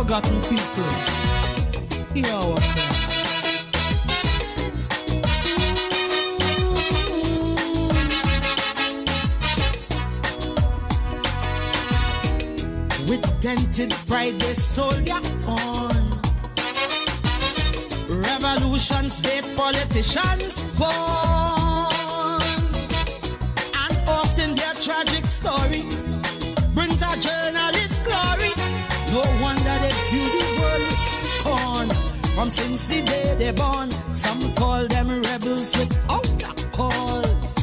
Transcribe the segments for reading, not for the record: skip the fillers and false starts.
forgotten people. Hear our prayer. With dented pride they sold their own. Revolutions based politicians born. And often their tragic story brings a journalist glory. No wonder they view the world with scorn. From since the day they born, some call them rebels without a cause.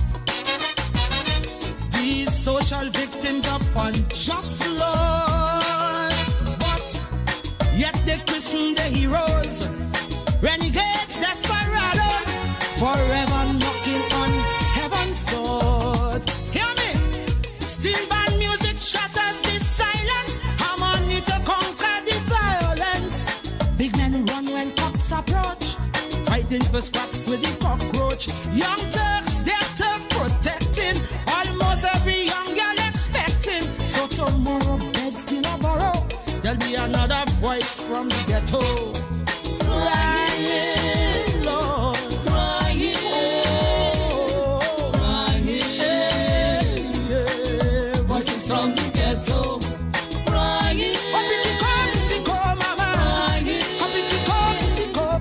These social victims of unjust laws, but yet they christen the heroes, renegades, desperados, forever knocking on heaven's doors. Hear me? Steel band music shatters the silence, harmony to conquer the violence. Big men run when cops approach, fighting for scraps with the cockroach. Young Turks, they're tough protecting, almost every young girl expecting. So tomorrow begs till a borrow, there'll be another voice from the ghetto. Crying, Lord, crying, crying, yeah. Voices from the ghetto, crying. Compitico, mama, crying. Compitico,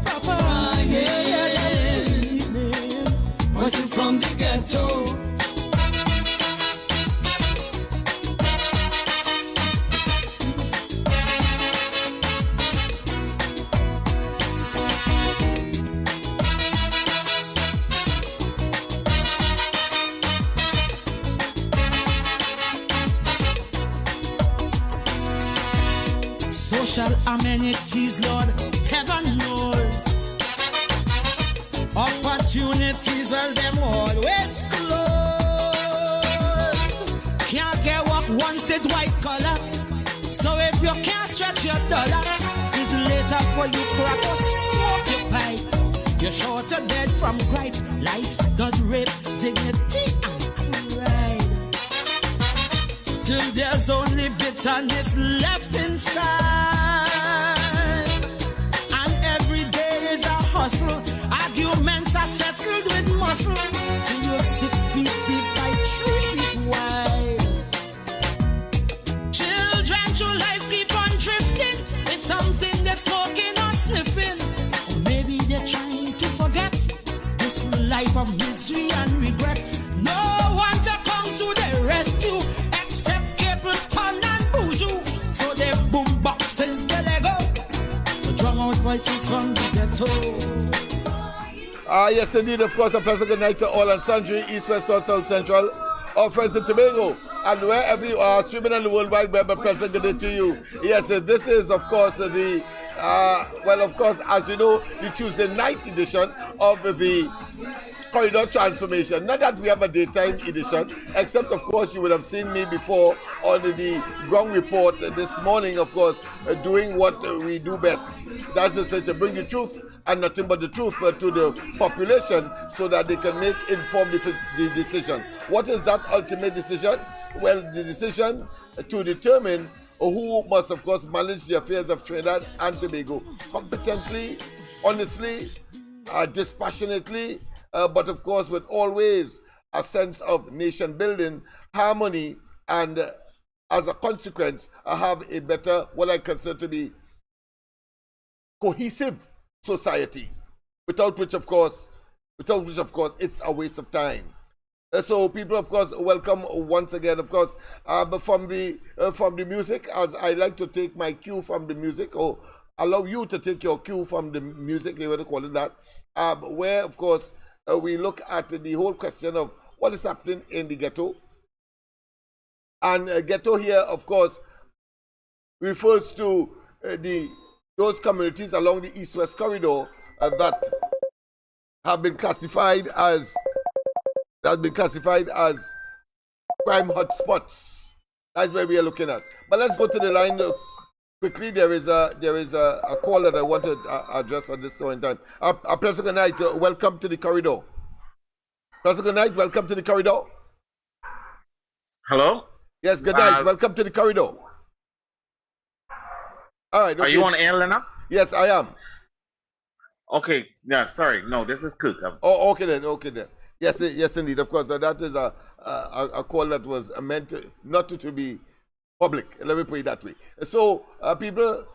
papa, crying. Voices from the ghetto. Social amenities, Lord, heaven knows. Opportunities, well, them always close. Can't get work once it white collar. So if you can't stretch your dollar, it's later for you crack or smoke your pipe. You're short of dead from gripe. Life does rape dignity and pride. Till there's only bitterness left inside. Hustle. Arguments are settled with muscle. Till you're 6 feet deep by 3 feet wide. Children through life keep on drifting. It's something they're smoking or sniffing. Or maybe they're trying to forget this life of misery and regret. No one to come to their rescue except Petrotrin and Bourgeois. So they boom boxes the Lego. Drum out voices from the ghetto. Yes, indeed, of course, a pleasant good night to all and sundry, East, West, North, South, Central, our friends in Tobago, and wherever you are, streaming on the World Wide Web, a pleasant good day to you. Yes, this is, of course, the, well, of course, as you know, the Tuesday night edition of the Corridor Transformation. Not that we have a daytime edition, except, of course, you would have seen me before on the ground report this morning, of course, doing what we do best. That's to say, to bring the truth and nothing but the truth to the population so that they can make informed decision. What is that ultimate decision? Well, the decision to determine who must, of course, manage the affairs of Trinidad and Tobago competently, honestly, dispassionately, but of course with always a sense of nation building, harmony, and as a consequence, have a better, what I consider to be cohesive society, without which of course it's a waste of time. So people, of course, welcome once again, of course, from the music, as I like to take my cue from the music, or allow you to take your cue from the music, they were to call it that, where of course we look at the whole question of what is happening in the ghetto. And ghetto here, of course, refers to those communities along the East-West corridor that have been classified as crime hotspots. That's where we are looking at. But let's go to the line quickly. There is a call that I want to address at this point in time. Pleasant good night. Welcome to the corridor. Pleasant good night. Welcome to the corridor. Hello. Yes. Good night. Welcome to the corridor. All right. Okay. Are you on air, Lennox? Yes, I am. Okay. Yeah. Sorry. No, this is Cook. Oh, okay then. Okay then. Yes, yes, indeed. Of course, that is a call that was meant not to be public. Let me put it that way. So, people,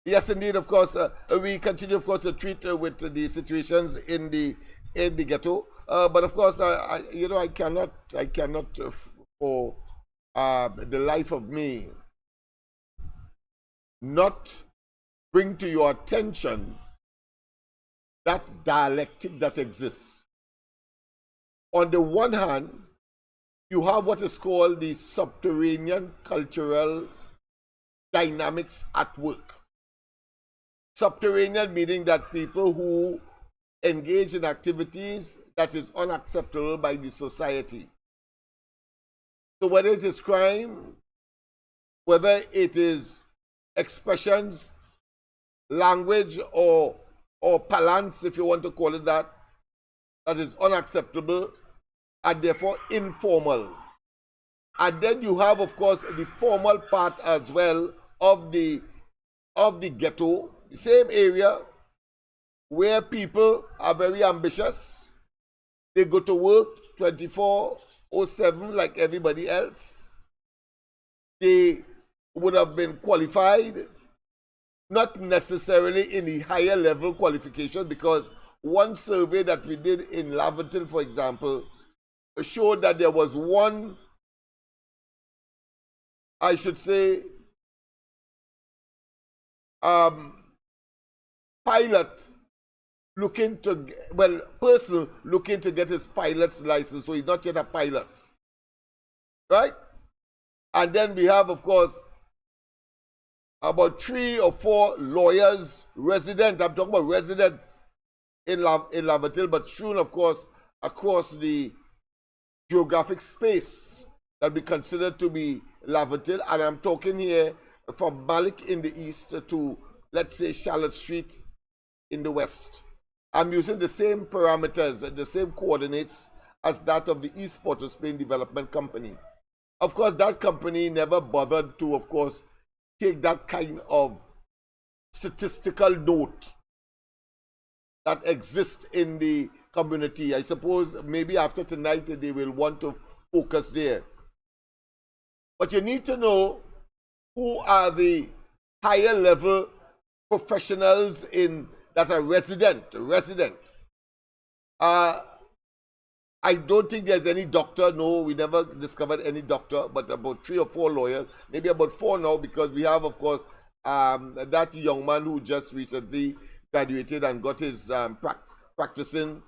yes, indeed. Of course, we continue, of course, to treat with the situations in the ghetto. But of course, I cannot for the life of me not bring to your attention that dialectic that exists. On the one hand, you have what is called the subterranean cultural dynamics at work. Subterranean meaning that people who engage in activities that is unacceptable by the society. So whether it is crime, whether it is expressions, language, or parlance, if you want to call it that is unacceptable and therefore informal. And then you have, of course, the formal part as well of the ghetto, the same area where people are very ambitious. They go to work 24/7 like everybody else. They would have been qualified, not necessarily in the higher level qualifications, because one survey that we did in Laverton, for example, showed that there was one, I should say, pilot looking to, person looking to get his pilot's license, so he's not yet a pilot, right? And then we have, of course, about 3 or 4 lawyers, resident, I'm talking about residents in Laverton, but strewn, of course, across the geographic space that we consider to be Laverton. And I'm talking here from Malik in the east to, let's say, Charlotte Street in the west. I'm using the same parameters and the same coordinates as that of the East Port of Spain Development Company. Of course, that company never bothered to, of course, take that kind of statistical note that exists in the community. I suppose maybe after tonight they will want to focus there. But you need to know who are the higher level professionals that are resident. I don't think there's any doctor. No, we never discovered any doctor, but about 3 or 4 lawyers, maybe about 4 now, because we have, of course, that young man who just recently graduated and got his practicing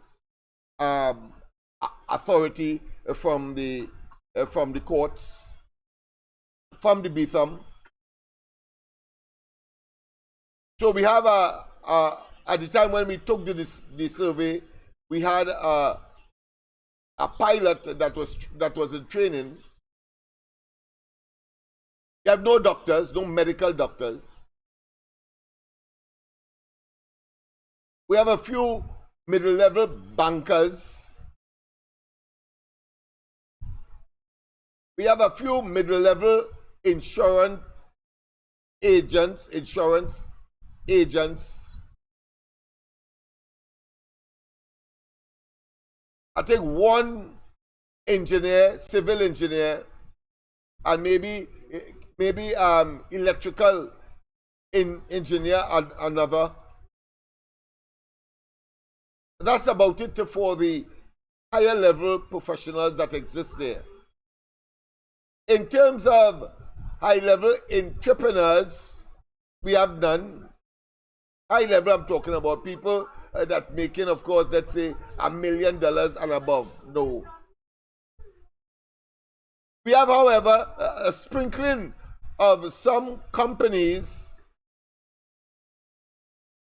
authority from the courts, from the Betham. So we have at the time when we took the survey, we had a pilot that was in training. You have no doctors, no medical doctors. We have a few middle-level bankers. We have a few middle-level insurance agents. I think 1 engineer, civil engineer, and maybe electrical engineer and another. That's about it for the higher level professionals that exist there. In terms of high level entrepreneurs, we have none. High level, I'm talking about people that making, of course, let's say $1 million and above. No. We have, however, a sprinkling of some companies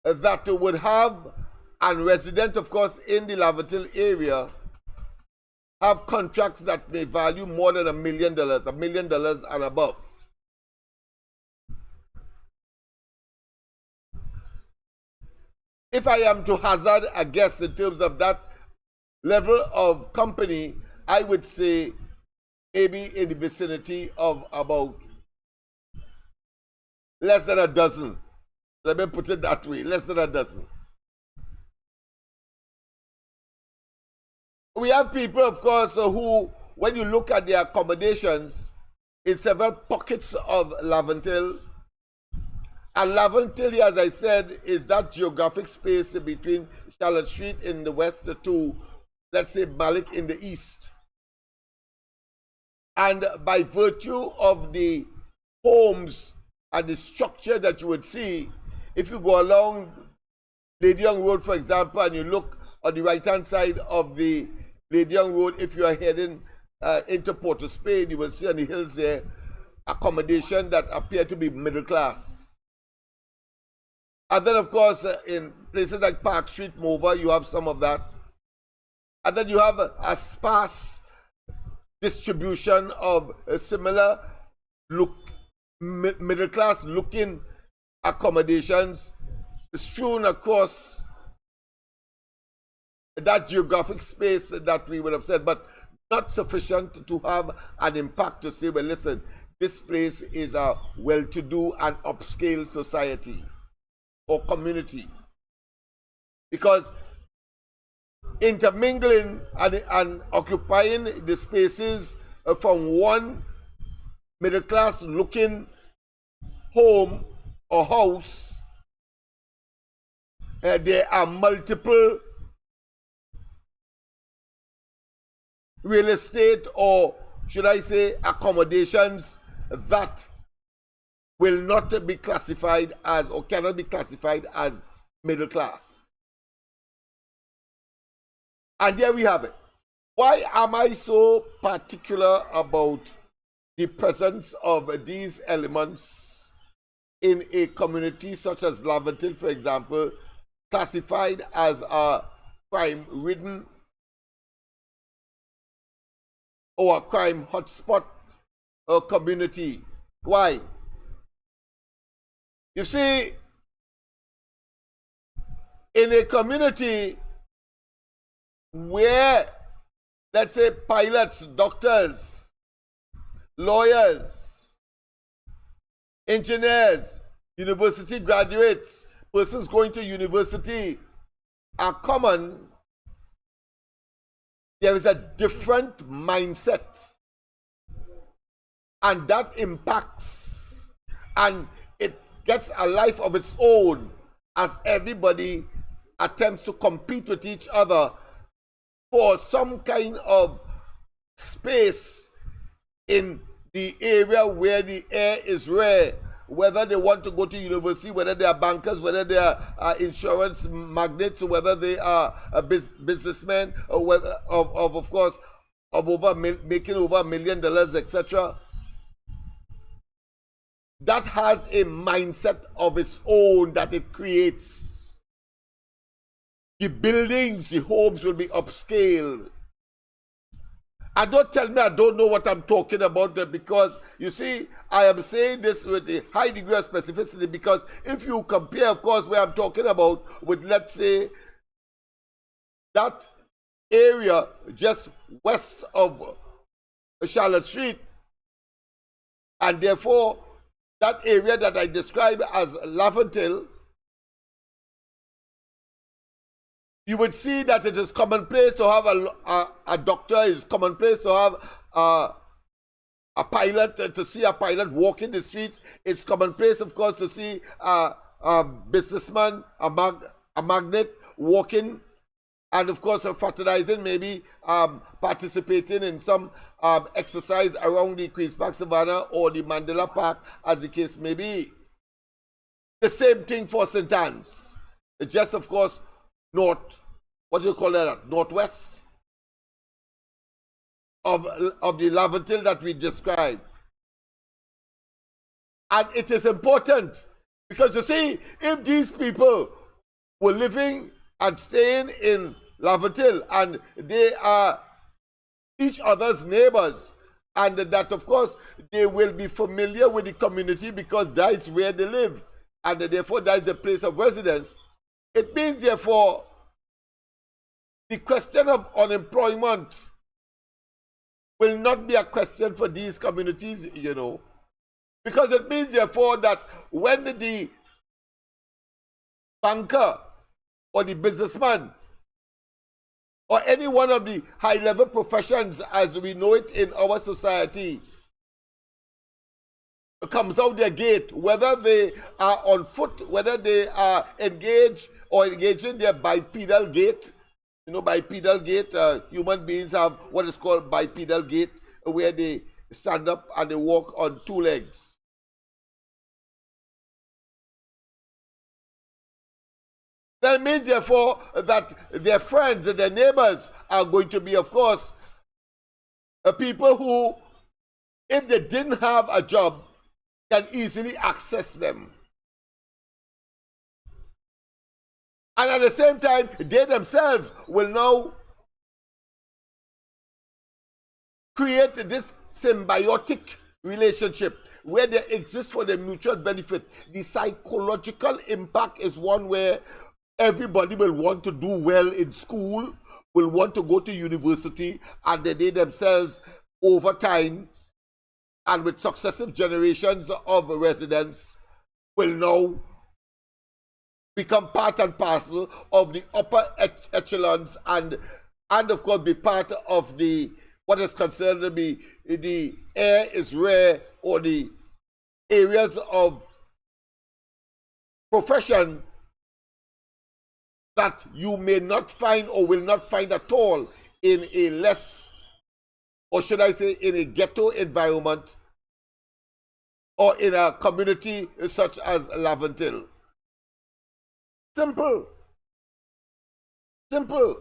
that would have, and resident, of course, in the Laverton area, have contracts that may value more than $1 million, $1 million and above. If I am to hazard a guess in terms of that level of company, I would say maybe in the vicinity of about less than a dozen Let me put it that way, less than a dozen. We have people, of course, who, when you look at their accommodations, in several pockets of Laventille, and Laventille, as I said, is that geographic space between Charlotte Street in the west to, let's say, Malik in the east. And by virtue of the homes and the structure that you would see, if you go along Lady Young Road, for example, and you look on the right-hand side of the Lady Young Road, if you are heading into Port of Spain, you will see on the hills there accommodation that appear to be middle class. And then, of course, in places like Park Street, Mova, you have some of that. And then you have a sparse distribution of similar middle class looking accommodations strewn across that geographic space that we would have said, but not sufficient to have an impact to say, well, listen, this place is a well-to-do and upscale society or community. Because intermingling and occupying the spaces from one middle-class looking home or house, there are multiple real estate, or should I say accommodations, that will not be classified as, or cannot be classified as, middle class. And there we have it. Why am I so particular about the presence of these elements in a community such as Laventille, for example, classified as a crime-ridden or a crime hotspot or community? Why? You see, in a community where, let's say, pilots, doctors, lawyers, engineers, university graduates, persons going to university are common, there is a different mindset, and that impacts, and it gets a life of its own as everybody attempts to compete with each other for some kind of space in the area where the air is rare, whether they want to go to university, whether they are bankers, whether they are insurance magnates, whether they are businessmen, or whether of course of making over $1 million, etc. That has a mindset of its own that it creates. The buildings, the homes will be upscale. And don't tell me I don't know what I'm talking about, because you see, I am saying this with a high degree of specificity, because if you compare, of course, where I'm talking about with, let's say, that area just west of Charlotte Street, and therefore that area that I describe as Laventille, you would see that it is commonplace to have a doctor, it is commonplace to have a pilot, to see a pilot walking the streets. It's commonplace, of course, to see a businessman, a magnate walking, and of course fraternizing, maybe participating in some exercise around the Queen's Park Savannah or the Mandela Park, as the case may be. The same thing for St. Anne's. It's just, of course, northwest of the Laventille that we described. And it is important, because you see, if these people were living and staying in Laventille and they are each other's neighbors, and that of course they will be familiar with the community because that is where they live, and therefore that is the place of residence, it means therefore the question of unemployment will not be a question for these communities, you know, because it means therefore that when the banker or the businessman or any one of the high-level professions as we know it in our society comes out their gate, whether they are on foot, whether they are engaging their bipedal gait. You know, bipedal gait, human beings have what is called bipedal gait, where they stand up and they walk on two legs. That means, therefore, that their friends and their neighbors are going to be, of course, people who, if they didn't have a job, can easily access them. And at the same time, they themselves will now create this symbiotic relationship where they exist for their mutual benefit. The psychological impact is one where everybody will want to do well in school, will want to go to university, and they themselves, over time, and with successive generations of residents, will now become part and parcel of the upper echelons and of course be part of the what is considered to be the air is rare or the areas of profession that you may not find or will not find at all in a less, or should I say, in a ghetto environment or in a community such as Laventille. Simple. Simple.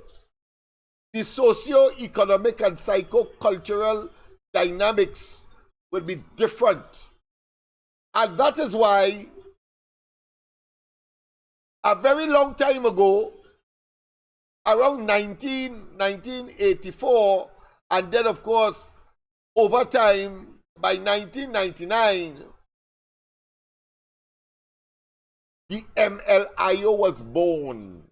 The socio-economic and psycho-cultural dynamics will be different. And that is why a very long time ago, around 1984, and then of course, over time, by 1999, the MLIO was born.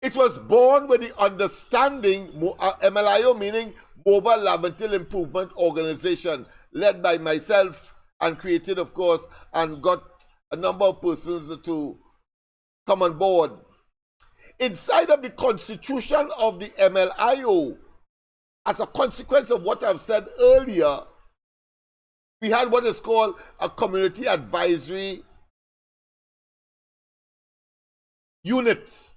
It was born with the understanding, MLIO meaning Mobile Laventille Improvement Organization, led by myself and created, of course, and got a number of persons to come on board. Inside of the constitution of the MLIO, as a consequence of what I've said earlier, we had what is called a community advisory unit,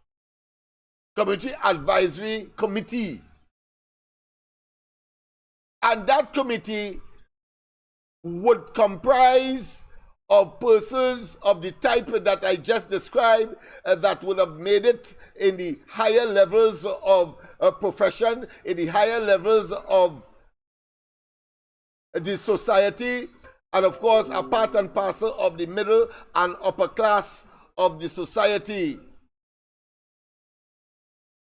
community advisory committee. And that committee would comprise of persons of the type that I just described that would have made it in the higher levels of profession, in the higher levels of the society, and of course a part and parcel of the middle and upper class of the society.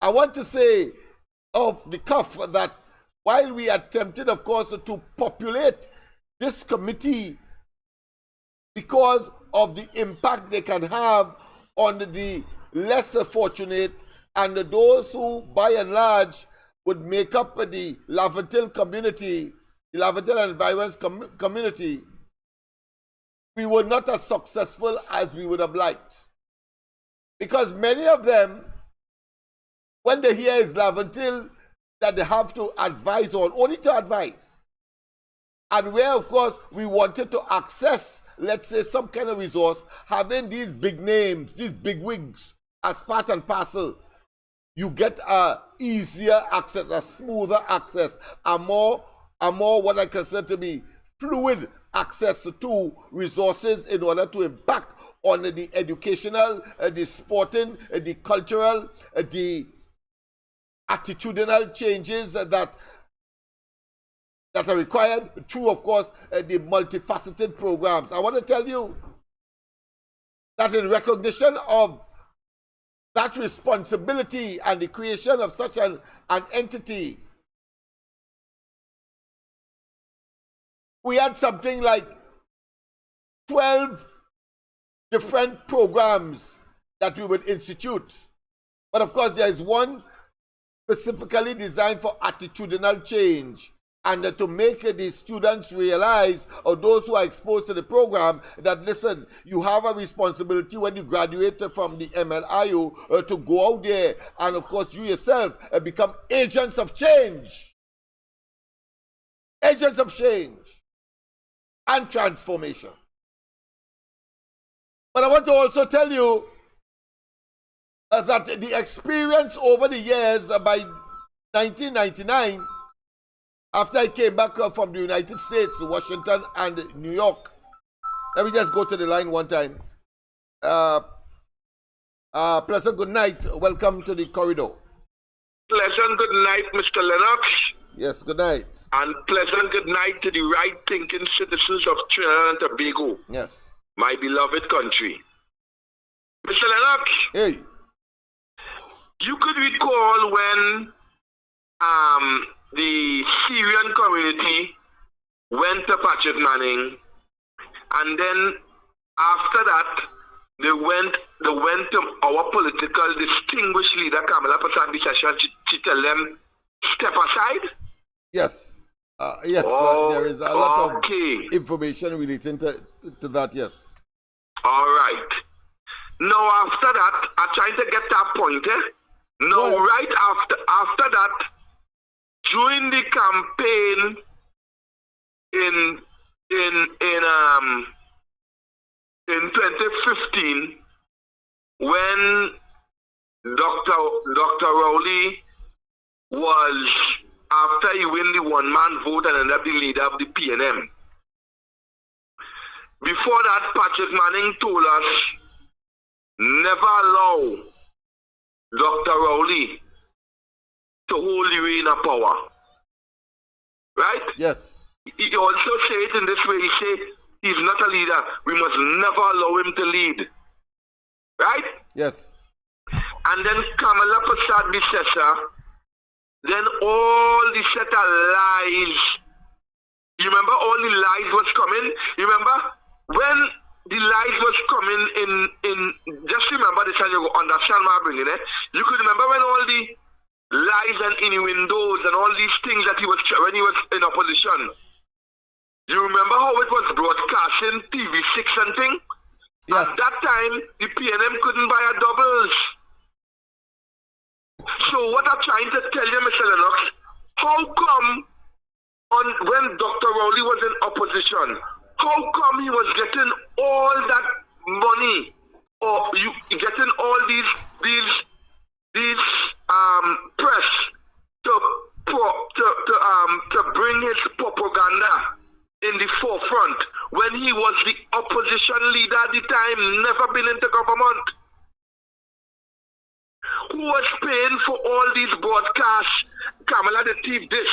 I want to say off the cuff that while we attempted, of course, to populate this committee because of the impact they can have on the lesser fortunate and those who, by and large, would make up the Laventille community, the Laventille and Environs community, we were not as successful as we would have liked. Because many of them, when they hear is Laventille, that they have to advise on, only to advise. And where, of course, we wanted to access, let's say, some kind of resource, having these big names, these big wigs as part and parcel, you get a easier access, a smoother access, a more what I consider to be fluid access to resources in order to impact on the educational, the sporting, the cultural, the attitudinal changes that are required through, of course, the multifaceted programs. I want to tell you that in recognition of that responsibility and the creation of such an entity, we had something like 12 different programs that we would institute. But of course, there is one specifically designed for attitudinal change. and to make the students realize, or those who are exposed to the program, that listen, you have a responsibility when you graduate from the MLIO to go out there and of course you yourself become agents of change. Agents of change and transformation. But I want to also tell you that the experience over the years by 1999, after I came back from the United States, Washington and New York. Let me just go to the line one time. Pleasant good night. Welcome to the corridor. Pleasant good night, Mr. Lennox. Yes, good night. And pleasant good night to the right-thinking citizens of Trinidad and Tobago. Yes. My beloved country. Mr. Lennox. Hey. You could recall when the Syrian community went to Patrick Manning, and then after that, they went to our political distinguished leader, Kamala Prasad, to tell them, step aside? Yes. Yes, there is a lot of information relating to that, yes. All right. Now, after that, I'm trying to get that point, Now, right after that, during the campaign in 2015, when Dr. Rowley was, after he won the one-man vote and ended up the leader of the PNM. Before that, Patrick Manning told us, never allow Dr. Rowley to hold the reign of power. Right? Yes. He also said it in this way. He said, he's not a leader. We must never allow him to lead. Right? Yes. And then Kamala Prasad Bissessa, then all the set of lies. You remember all the lies was coming? You remember when the lies was coming in just remember this and you understand my bringing it. You could remember when all the lies and innuendos and all these things that he was when he was in opposition. You remember how it was broadcasting TV6 and thing? Yes. At that time, the PNM couldn't buy a doubles. So what I'm trying to tell you, Mr. Lennox, how come when Dr. Rowley was in opposition, how come he was getting all that money, or you getting all these press to bring his propaganda in the forefront when he was the opposition leader at the time, never been into government? Who was paying for all these broadcasts? Kamala the thief this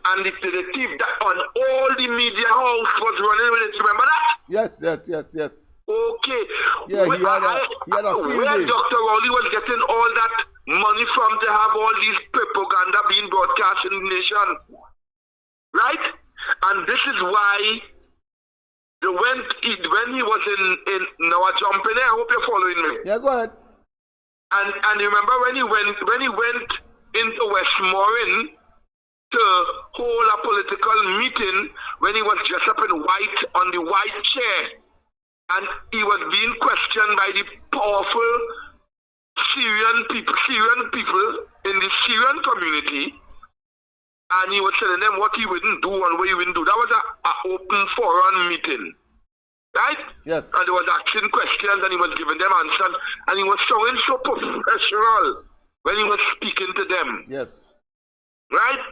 and the thief that on all the media house was running with it. Remember that? Yes. Okay. Yeah, he had a field where day. Dr. Rowley was getting all that money from to have all these propaganda being broadcast in the nation. Right? And this is why when he was in now I jump in there, I hope you're following me. Yeah, go ahead. And remember when he went into Westmoreland to hold a political meeting, when he was dressed up in white on the white chair, and he was being questioned by the powerful Syrian people in the Syrian community, and he was telling them what he wouldn't do and what he wouldn't do. That was an open forum meeting. Right? Yes. And he was asking questions and he was giving them answers, and he was sounding so professional when he was speaking to them. Yes. Right?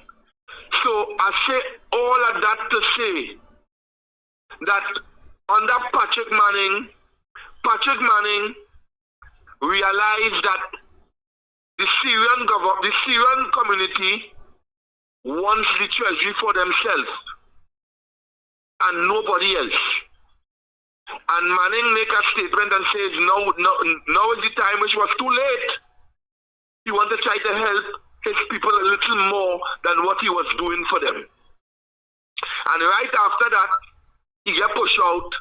So I say all of that to say that under Patrick Manning realized that the Syrian community wants the treasury for themselves and nobody else. And Manning make a statement and says, now is the time, which was too late. He wanted to try to help his people a little more than what he was doing for them. And right after that, he got pushed out,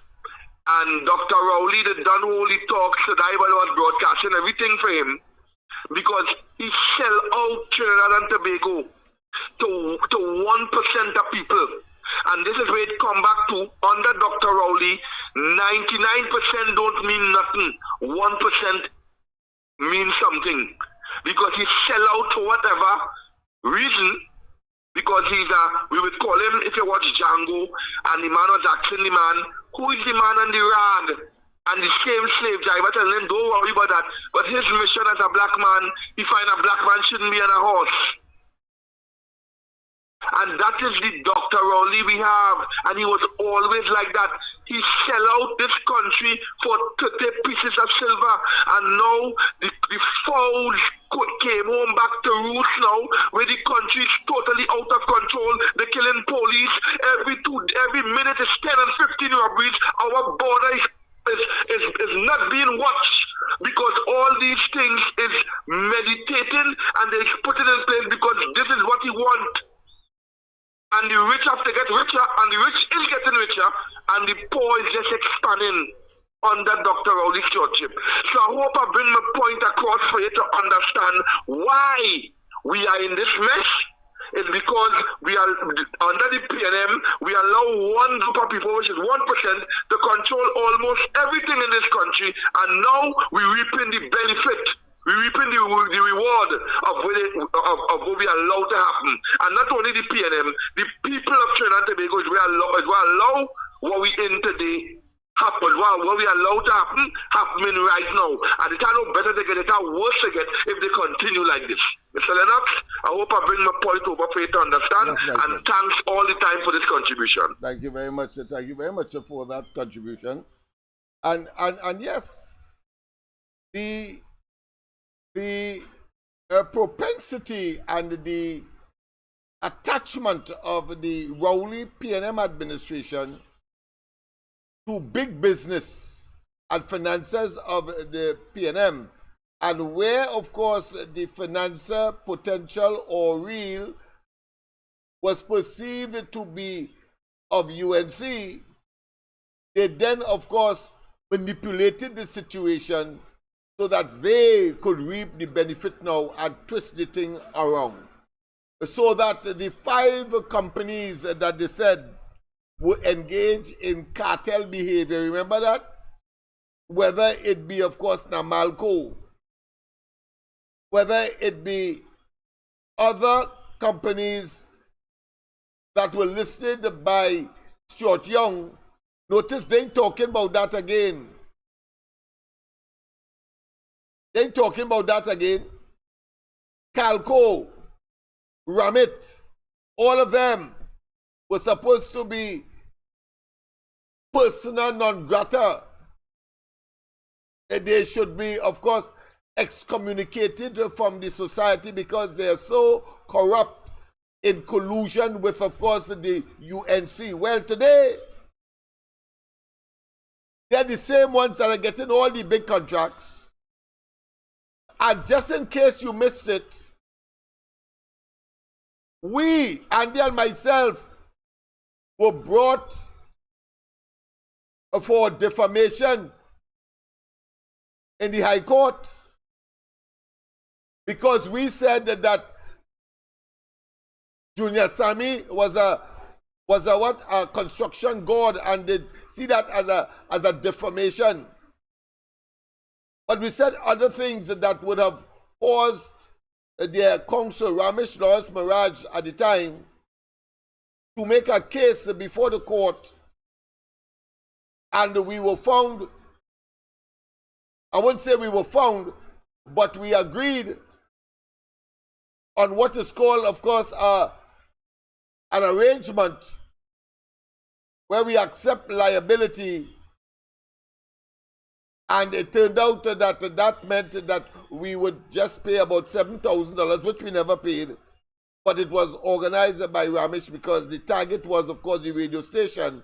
and Dr. Rowley did done all the talks that I was broadcasting everything for him, because he sell out Trinidad and Tobago to 1% of people. And this is where it come back to, under Dr. Rowley, 99% don't mean nothing. 1% means something. Because he sell out for whatever reason, because he's we would call him, if you watch Django, and the man was asking the man, who is the man on the rag? And the same slave driver telling him, don't worry about that. But his mission as a black man, he find a black man shouldn't be on a horse. And that is the Dr. Rowley we have. And he was always like that. He sell out this country for 30 pieces of silver. And now the fouls came home back to roost now, where the country is totally out of control. They're killing police. Every minute is 10 and 15 robberies. Our border is not being watched, because all these things is meditating, and they put it in place because this is what he wants. And the rich have to get richer, and the rich is getting richer, and the poor is just expanding under Dr. Rowley's stewardship. So I hope I bring my point across for you to understand why we are in this mess. It's because we are under the PNM, we allow one group of people, which is 1%, to control almost everything in this country, and now we're reaping the benefit. We're reaping the reward of what we allow to happen. And not only the PNM, the people of Trinidad and Tobago is we allow what we in today happen. What we allow to happen, happening right now. And it's no better to get, it's worse to get if they continue like this. Mr. Lennox, I hope I bring my point over for you to understand. And thanks all the time for this contribution. Thank you very much. Thank you very much for that contribution. And yes, the propensity and the attachment of the Rowley PNM administration to big business and finances of the PNM, and where, of course, the financier potential or real was perceived to be of UNC, they then, of course, manipulated the situation so that they could reap the benefit now and twist the thing around. So that the 5 companies that they said would engage in cartel behavior, remember that? Whether it be, of course, Namalco, whether it be other companies that were listed by Stuart Young, notice they ain't talking about that again. They ain't talking about that again. Calco, Ramit, all of them were supposed to be persona non grata. They should be, of course, excommunicated from the society because they are so corrupt in collusion with, of course, the UNC. Well, today, they're the same ones that are getting all the big contracts. And just in case you missed it, we, Andy and myself, were brought for defamation in the High Court because we said that Junior Sammy was a construction god, and they see that as a defamation. But we said other things that would have caused their counsel, Ramesh Lawrence Mirage, at the time, to make a case before the court. And we were found, I wouldn't say we were found, but we agreed on what is called, of course, an arrangement where we accept liability. And it turned out that meant that we would just pay about $7,000, which we never paid. But it was organized by Ramesh because the target was, of course, the radio station,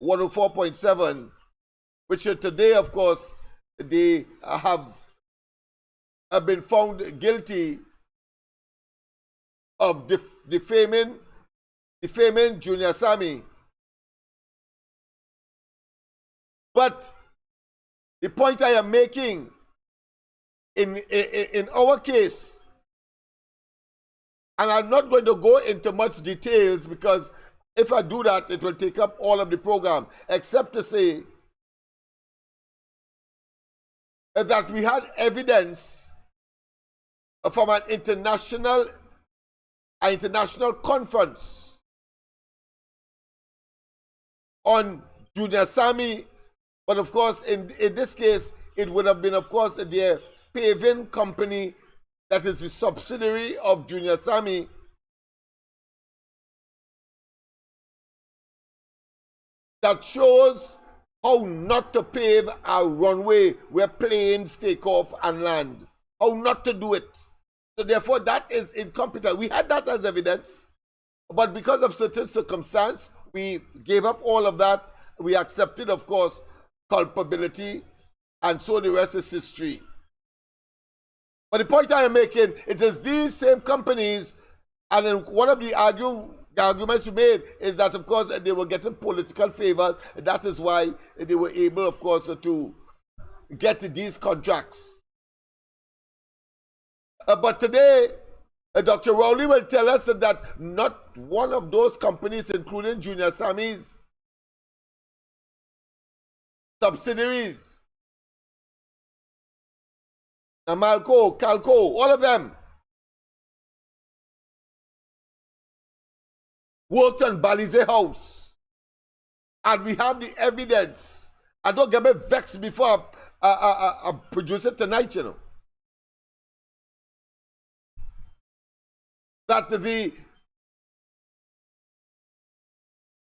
104.7, which today, of course, they have been found guilty of defaming Junior Sammy. But the point I am making, in our case, And I'm not going to go into much details because if I do that, it will take up all of the program, except to say that we had evidence from an international conference on Junior Sammy, but of course, in this case, it would have been, of course, their paving company that is the subsidiary of Junior Sammy, that shows how not to pave a runway where planes take off and land. How not to do it. So therefore, that is incompetent. We had that as evidence, but because of certain circumstance, we gave up all of that. We accepted, of course, culpability, and so the rest is history. But the point I am making, it is these same companies, and then one of the arguments you made is that, of course, they were getting political favors. That is why they were able, of course, to get these contracts. But today, Dr. Rowley will tell us that not one of those companies, including Junior Sammy's subsidiaries, Amalco, Calco, all of them worked on Balize House. And we have the evidence. I don't get me vexed before I produce it tonight, you know. That the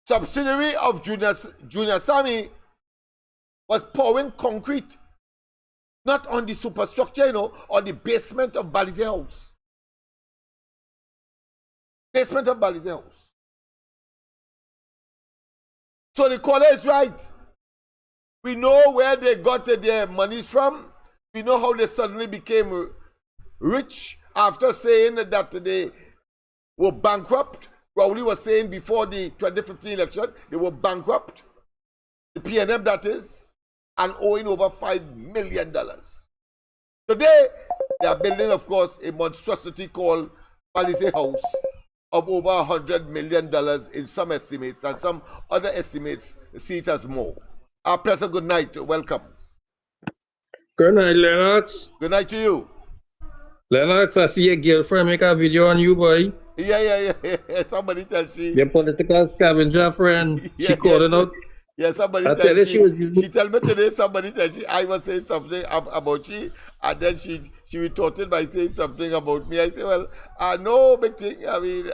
subsidiary of Junior Sammy was pouring concrete, not on the superstructure, you know, on the basement of Balize House. Basement of Balize House. So the caller is right. We know where they got their monies from. We know how they suddenly became rich after saying that they were bankrupt. Rowley was saying before the 2015 election, they were bankrupt. The PNM, that is, and owing over $5 million. Today, they are building, of course, a monstrosity called Balize House of over $100 million in some estimates, and some other estimates see it as more. Our pleasant good night. Welcome. Good night, Lennox. Good night to you. Lennox, I see your girlfriend make a video on you, boy. Yeah. Somebody tell she. Your political scavenger friend. She calling out. Yeah, somebody tell she tell me today, somebody tell she, I was saying something about she, and then she retorted by saying something about me. I say, well, no big thing. I mean,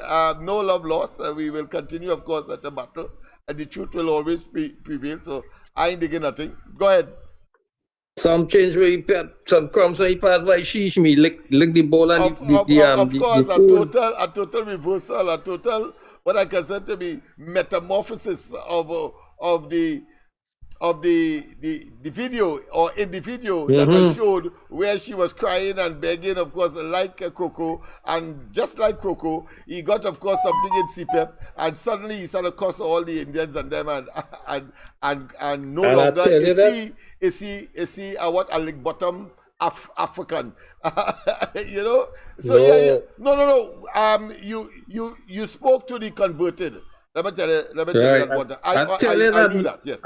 no love lost. We will continue, of course, at the battle, and the truth will always prevail. So I ain't digging nothing. Go ahead. Some change where he some crumbs where he passed by she me lick the ball and of course, a total reversal, a total what I consider to be metamorphosis of the video, or in the video that I showed, where she was crying and begging, of course, like Coco, and just like Coco, he got, of course, something in CPEP, and suddenly he started cursing all the Indians and them, and no longer is he what a lick bottom African, you know. So no. You spoke to the converted. Let me tell you what I knew that. Yes.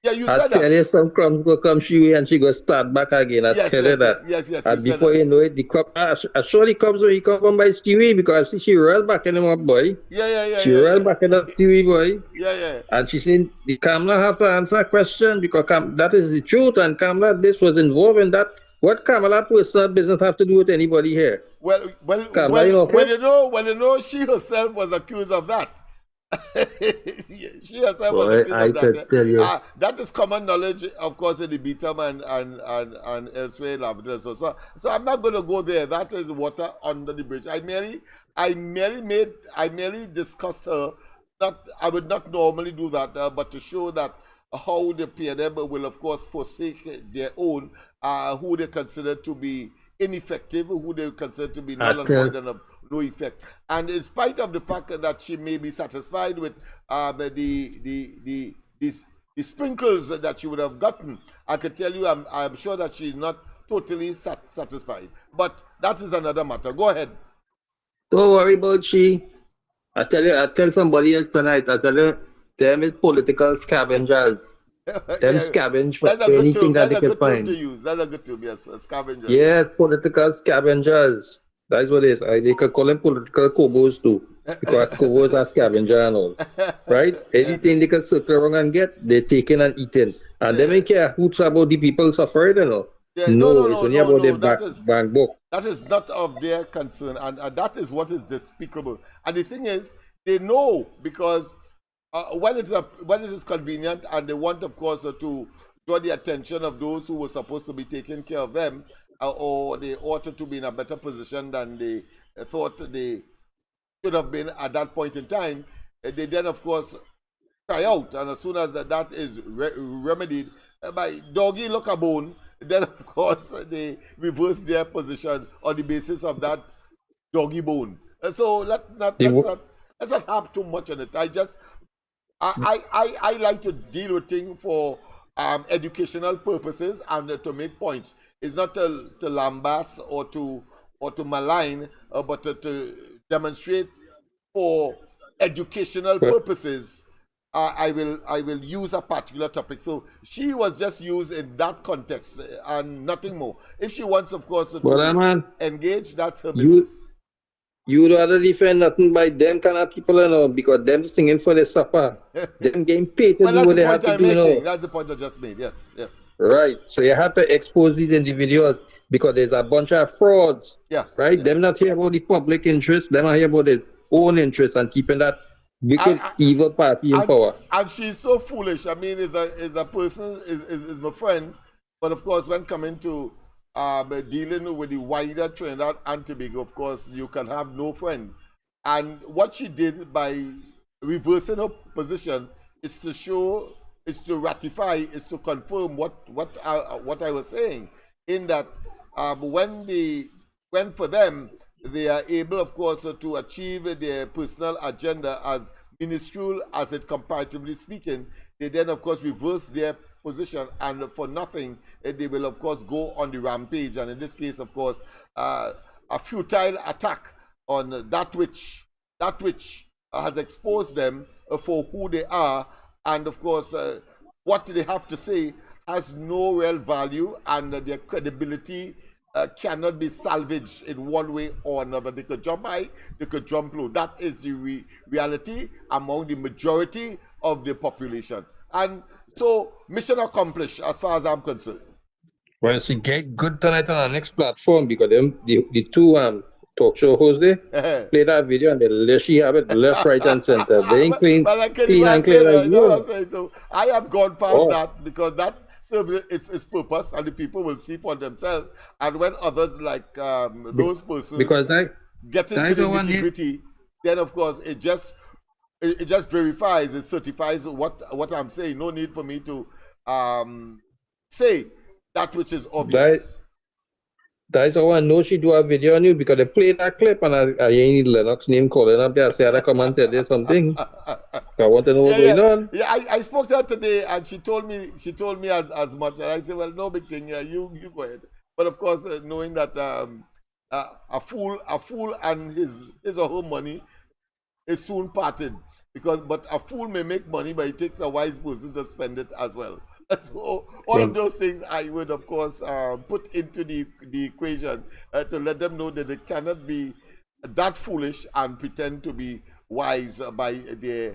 Yeah, you said that. I tell you, some crumbs go come she and she go start back again. I tell you that. Yes. And before you know it, the crop. I saw the crumbs when he come from by Stewie, because she rolled back in him up, boy. Yeah. She rolled back in that Stewie, boy. Yeah. And she said the Kamala have to answer a question, because that is the truth, and Kamala this was involved in that. What Kamala personal business have to do with anybody here? Well, you know, she herself was accused of that. She herself was accused of that. Tell you. That is common knowledge, of course, in the Beatum and elsewhere. So I'm not going to go there. That is water under the bridge. I merely discussed her. I would not normally do that, but to show that how the PNM will, of course, forsake their own, who they consider to be ineffective, who they consider to be null and void and of no effect. And in spite of the fact that she may be satisfied with the sprinkles that she would have gotten, I can tell you, I'm sure that she's not totally satisfied. But that is another matter. Go ahead. Don't worry about she. I tell somebody else tonight. I tell you, them is political scavengers. Them Yeah, scavenge for that's a good anything term. that That's they a can good term to find. use. That's a good term. Yes, scavengers. Yes, Yes. political scavengers. That's what it is. They could call them political cobos too, because cobos are scavenger and all. Right? Anything they can circle around and get, they're taking and eating. And they don't care who's about the people suffering, you know. Yeah, no, no, No, it's no, only no, about the no. bank book. That is not of their concern, and that is what is despicable. And the thing is, they know because when it is convenient, and they want, of course, to draw the attention of those who were supposed to be taking care of them, or they ought to be in a better position than they thought they should have been at that point in time. They then, of course, cry out, and as soon as that is remedied by doggy look a bone, then of course they reverse their position on the basis of that doggy bone. So The, wo- let's not have too much on it. I like to deal with things for educational purposes and to make points. It's not to lambast or to malign, but to demonstrate for educational purposes. I will use a particular topic. So she was just used in that context and nothing more. If she wants, of course, Brother to man, engage, that's her you business. you rather defend nothing by them kind of people, you know, because them singing for the supper. Them getting paid to Well, do that's what the they have point to I'm do, you making. know. That's the point I just made. Yes, yes. Right. So you have to expose these individuals because there's a bunch of frauds. Yeah. Right? Yeah. Them not here about the public interest, them are here about their own interest and keeping that wicked, evil party in power. And she's so foolish. I mean, is a person is my friend, but of course, when coming to dealing with the wider Trinidad and Tobago, of course, you can have no friend. And what she did by reversing her position is to show, is to ratify, is to confirm what I was saying. In that, when for them they are able, of course, to achieve their personal agenda as minuscule as it comparatively speaking, they then, of course, reverse their position, and for nothing, they will, of course, go on the rampage. And in this case, of course, a futile attack on that which has exposed them for who they are, and of course, what they have to say has no real value, and their credibility cannot be salvaged in one way or another. They could jump high, they could jump low. That is the reality among the majority of the population. And so, mission accomplished as far as I'm concerned. Well, she get good tonight on our next platform because the two talk show hosts there play that video and they she have it left, right, and center. They ain't clean, Well, I can clean and clear like imagine, you know what I'm you. saying? So I have gone past that because that serves its purpose, and the people will see for themselves. And when others like those persons Because get into that is the the one nitty-gritty, then of course it just verifies, it certifies what I'm saying. No need for me to say that which is obvious. That is how I know she do a video on you because they play that clip and I ain't Lennox name calling up there. I said I come and tell you something. I want to know what's going on. Yeah, I spoke to her today and she told me as much. And I said, well, no big thing. Yeah, you go ahead. But of course, knowing that a fool and his or her money is soon parted, but a fool may make money, but it takes a wise person to spend it as well. So all of those things I would, of course, put into the equation to let them know that they cannot be that foolish and pretend to be wise by their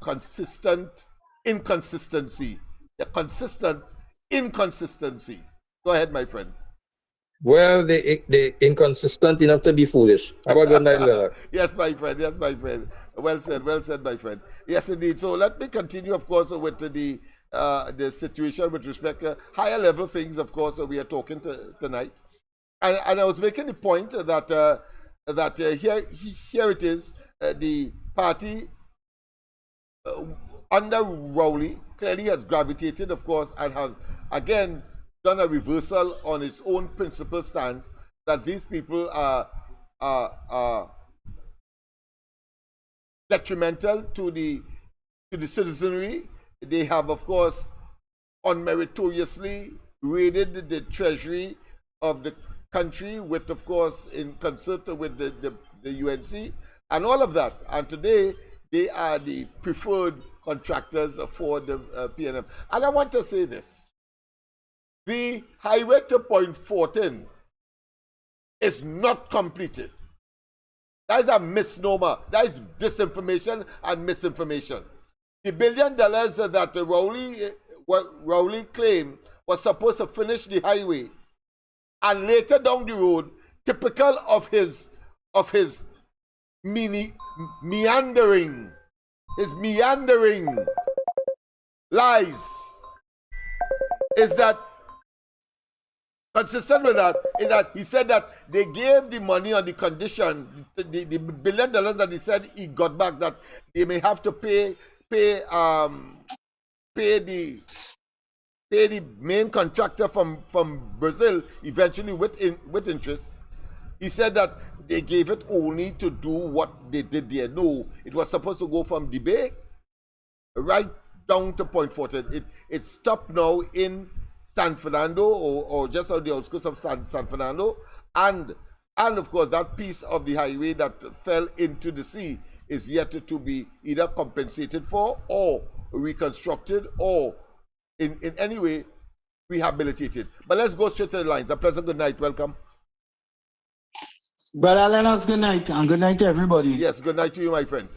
consistent inconsistency. The consistent inconsistency. Go ahead, my friend. Well, they inconsistent enough to be foolish. How about good night, Lennox? Yes, my friend. Yes, my friend. Well said, my friend. Yes, indeed. So let me continue, of course, with the situation with respect to higher level things, of course, we are talking tonight. And I was making the point that here it is, the party under Rowley clearly has gravitated, of course, and has again done a reversal on its own principle stance that these people are detrimental to the citizenry. They have, of course, unmeritoriously raided the treasury of the country with, of course, in concert with the UNC, and all of that. And today, they are the preferred contractors for the PNM. And I want to say this. The highway to Point 14 is not completed. That is a misnomer. That is disinformation and misinformation. The $1 billion that Rowley claimed was supposed to finish the highway, and later down the road, typical of his meandering lies, is that consistent with that, is that he said that they gave the money on the condition, the $1 billion that he said he got back, that they may have to pay the main contractor from Brazil eventually with interest. He said that they gave it only to do what they did there. No, it was supposed to go from the bay right down to Point 14. It stopped now in San Fernando or just on the outskirts of San Fernando, and of course that piece of the highway that fell into the sea is yet to be either compensated for or reconstructed or in any way rehabilitated. But let's go straight to the lines. A pleasant good night. Welcome. Brother Lennox, good night, and good night to everybody. Yes, good night to you, my friend.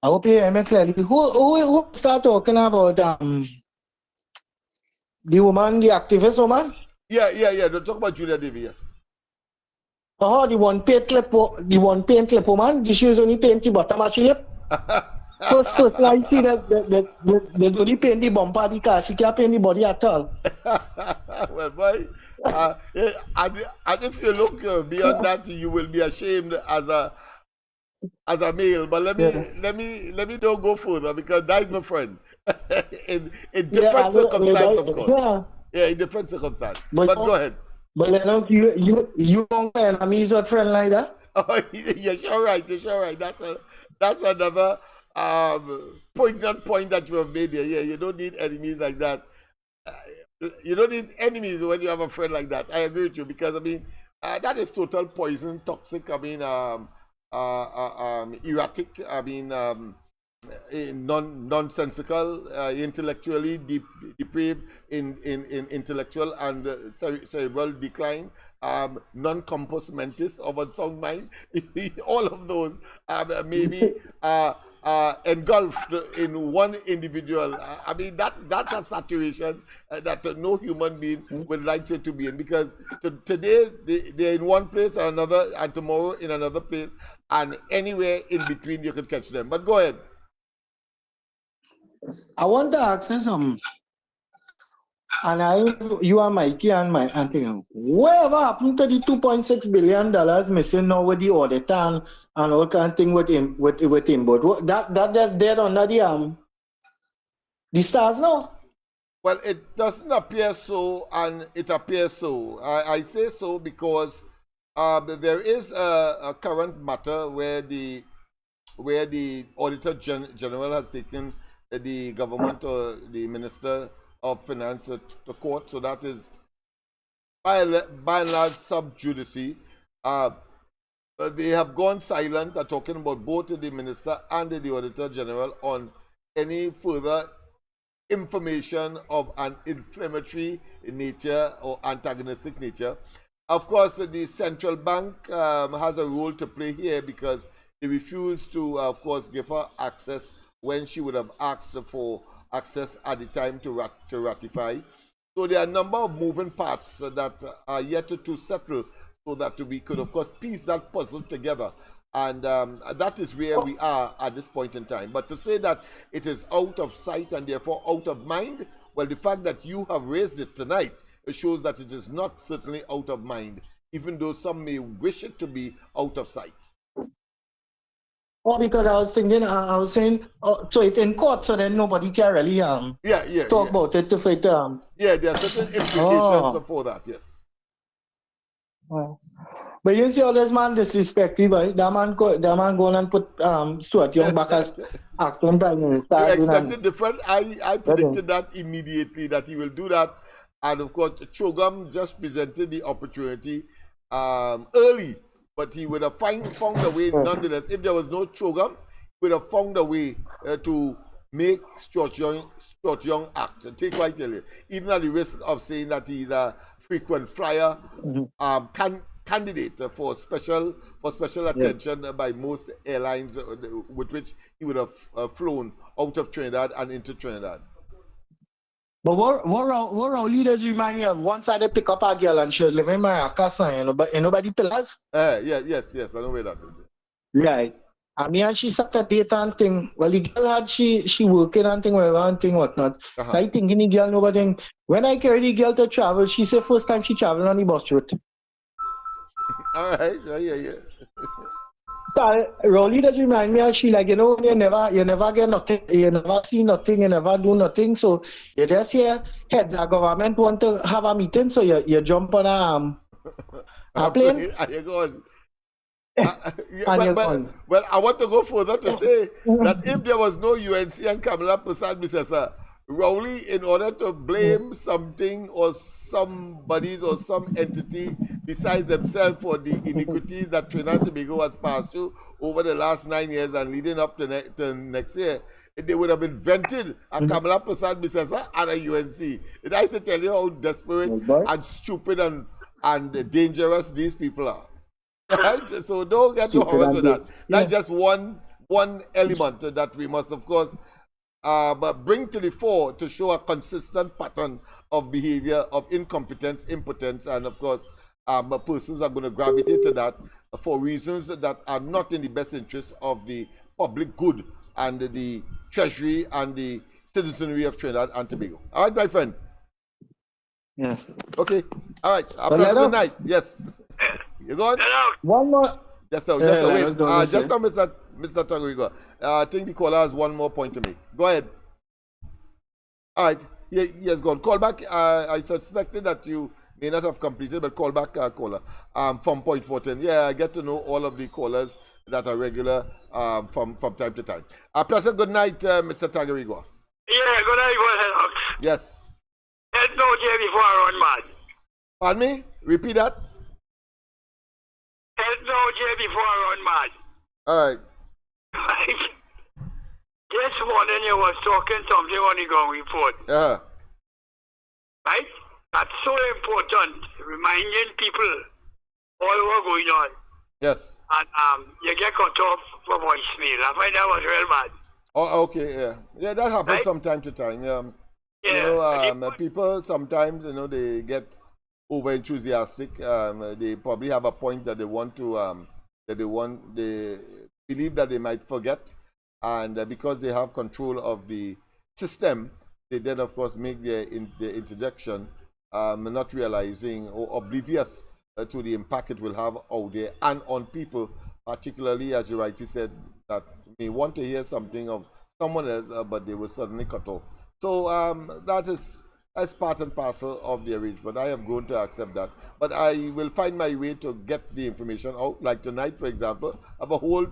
I hope you hear me clearly. Who start talking about the woman, the activist woman? Yeah. Don't talk about Julia Davy, yes. Oh, the one paint clip woman. She was only paint the bottom of her lip. First I see that they only paint the bumper of the car. She can't paint the body at all. Well, boy, and if you look beyond that, you will be ashamed as a male. But let me don't go further, because that's my friend. in different circumstances, of course. Yeah, in different circumstances. But go ahead. But Lennox, you don't have enemies or friend like that? Oh, you're sure right. That's another poignant point that you have made here. Yeah, you don't need enemies like that. You don't need enemies when you have a friend like that. I agree with you, because I mean that is total poison, toxic. I mean erratic. I mean nonsensical, intellectually depraved, in intellectual and cerebral decline, non-compos mentis of unsound mind. All of those maybe engulfed in one individual. I mean that's a saturation that no human being would like to be in, because today they're in one place and another, and tomorrow in another place, and anywhere in between you could catch them. But go ahead. I want to ask you something. And you are Mikey and my auntie. Whatever happened to the $2.6 billion missing now with the audit and all kind of thing with him? But that just dead under the stars now. Well, it doesn't appear so, and it appears so. I say so because there is a current matter where the Auditor General has taken the government or the Minister of Finance to court. So that is by and large sub judice. They have gone silent, talking about both the Minister and the Auditor General on any further information of an inflammatory nature or antagonistic nature. Of course, the central bank has a role to play here, because they refused to, of course, give her access when she would have asked for access at the time to ratify. So there are a number of moving parts that are yet to settle, so that we could, of course, piece that puzzle together. And that is where we are at this point in time. But to say that it is out of sight and therefore out of mind, well, the fact that you have raised it tonight, it shows that it is not certainly out of mind, even though some may wish it to be out of sight. Oh, because I was saying, so it's in court, so then nobody can really talk about it to fight. Yeah, there are certain implications for that, yes. But you see all this man disrespect me, but that man going and put Stuart Young back as acting prime minister. You expected different. I predicted that immediately, that he will do that. And of course, Chogam just presented the opportunity early but he would have found a way nonetheless. If there was no Chogam, he would have found a way to make Stuart Young act. Take what I tell you. Even at the risk of saying that he's a frequent flyer, candidate for special attention by most airlines with which he would have flown out of Trinidad and into Trinidad. But what our leaders remind me of, once I did pick up a girl and she was living in Maracas, but nobody pillars. Yes, I know where that is. Right. I mean, and she set a date and thing. Well, the girl had she working and thing, whatever and thing, whatnot. So I think the girl nobody. When I carry the girl to travel, she said first time she traveled on the bus route. All right, yeah. So Rolly does remind me, she like, you never get nothing, you never see nothing, you never do nothing. So you just hear heads of government want to have a meeting, so you jump on a plane. And you're going. Well, I want to go further to say that if there was no UNC and Kamala Prasad Misesa, Rowley, in order to blame something or somebody's or some entity besides themselves for the iniquities that Trinidad and Tobago has passed through over the last 9 years and leading up to next year, they would have invented a Kamala Prasad Misesa and a UNC. It has to tell you how desperate and stupid and dangerous these people are. Right? So don't get too harassed with that. That's just one element that we must, of course, but bring to the fore to show a consistent pattern of behavior, of incompetence, impotence, and of course, persons are going to gravitate to that for reasons that are not in the best interest of the public good and the treasury and the citizenry of Trinidad and Tobago. All right, my friend? Yeah. Okay. All right. Good night. Yes. You going? One more. Just now, wait. Just now, Mr. Tagorigo. I think the caller has one more point to make. Go ahead. All right. Yes, go on. Call back. I suspected that you may not have completed, but call back, caller. From point 410. Yeah, I get to know all of the callers that are regular from time to time. Pleasant good night, Mr. Tagorigo. Yeah, good night, Lennox. Yes. There's no day before I run mad. Pardon me? Repeat that. There's no day before I run mad. All right. This morning you was talking something on the ground report. Right? That's so important, reminding people all what's going on. Yes. And you get cut off for voicemail. I find that was real bad. Oh, okay, yeah. Yeah, that happens from time to time. Yeah. People sometimes, they get over enthusiastic. They probably have a point that they want to, they believe that they might forget. And because they have control of the system, they then, of course, make their interjection, not realizing or oblivious to the impact it will have out there and on people, particularly, as you rightly said, that may want to hear something of someone else, but they will suddenly cut off. So that's part and parcel of the arrangement. I have grown to accept that. But I will find my way to get the information out. Like tonight, for example, I have a whole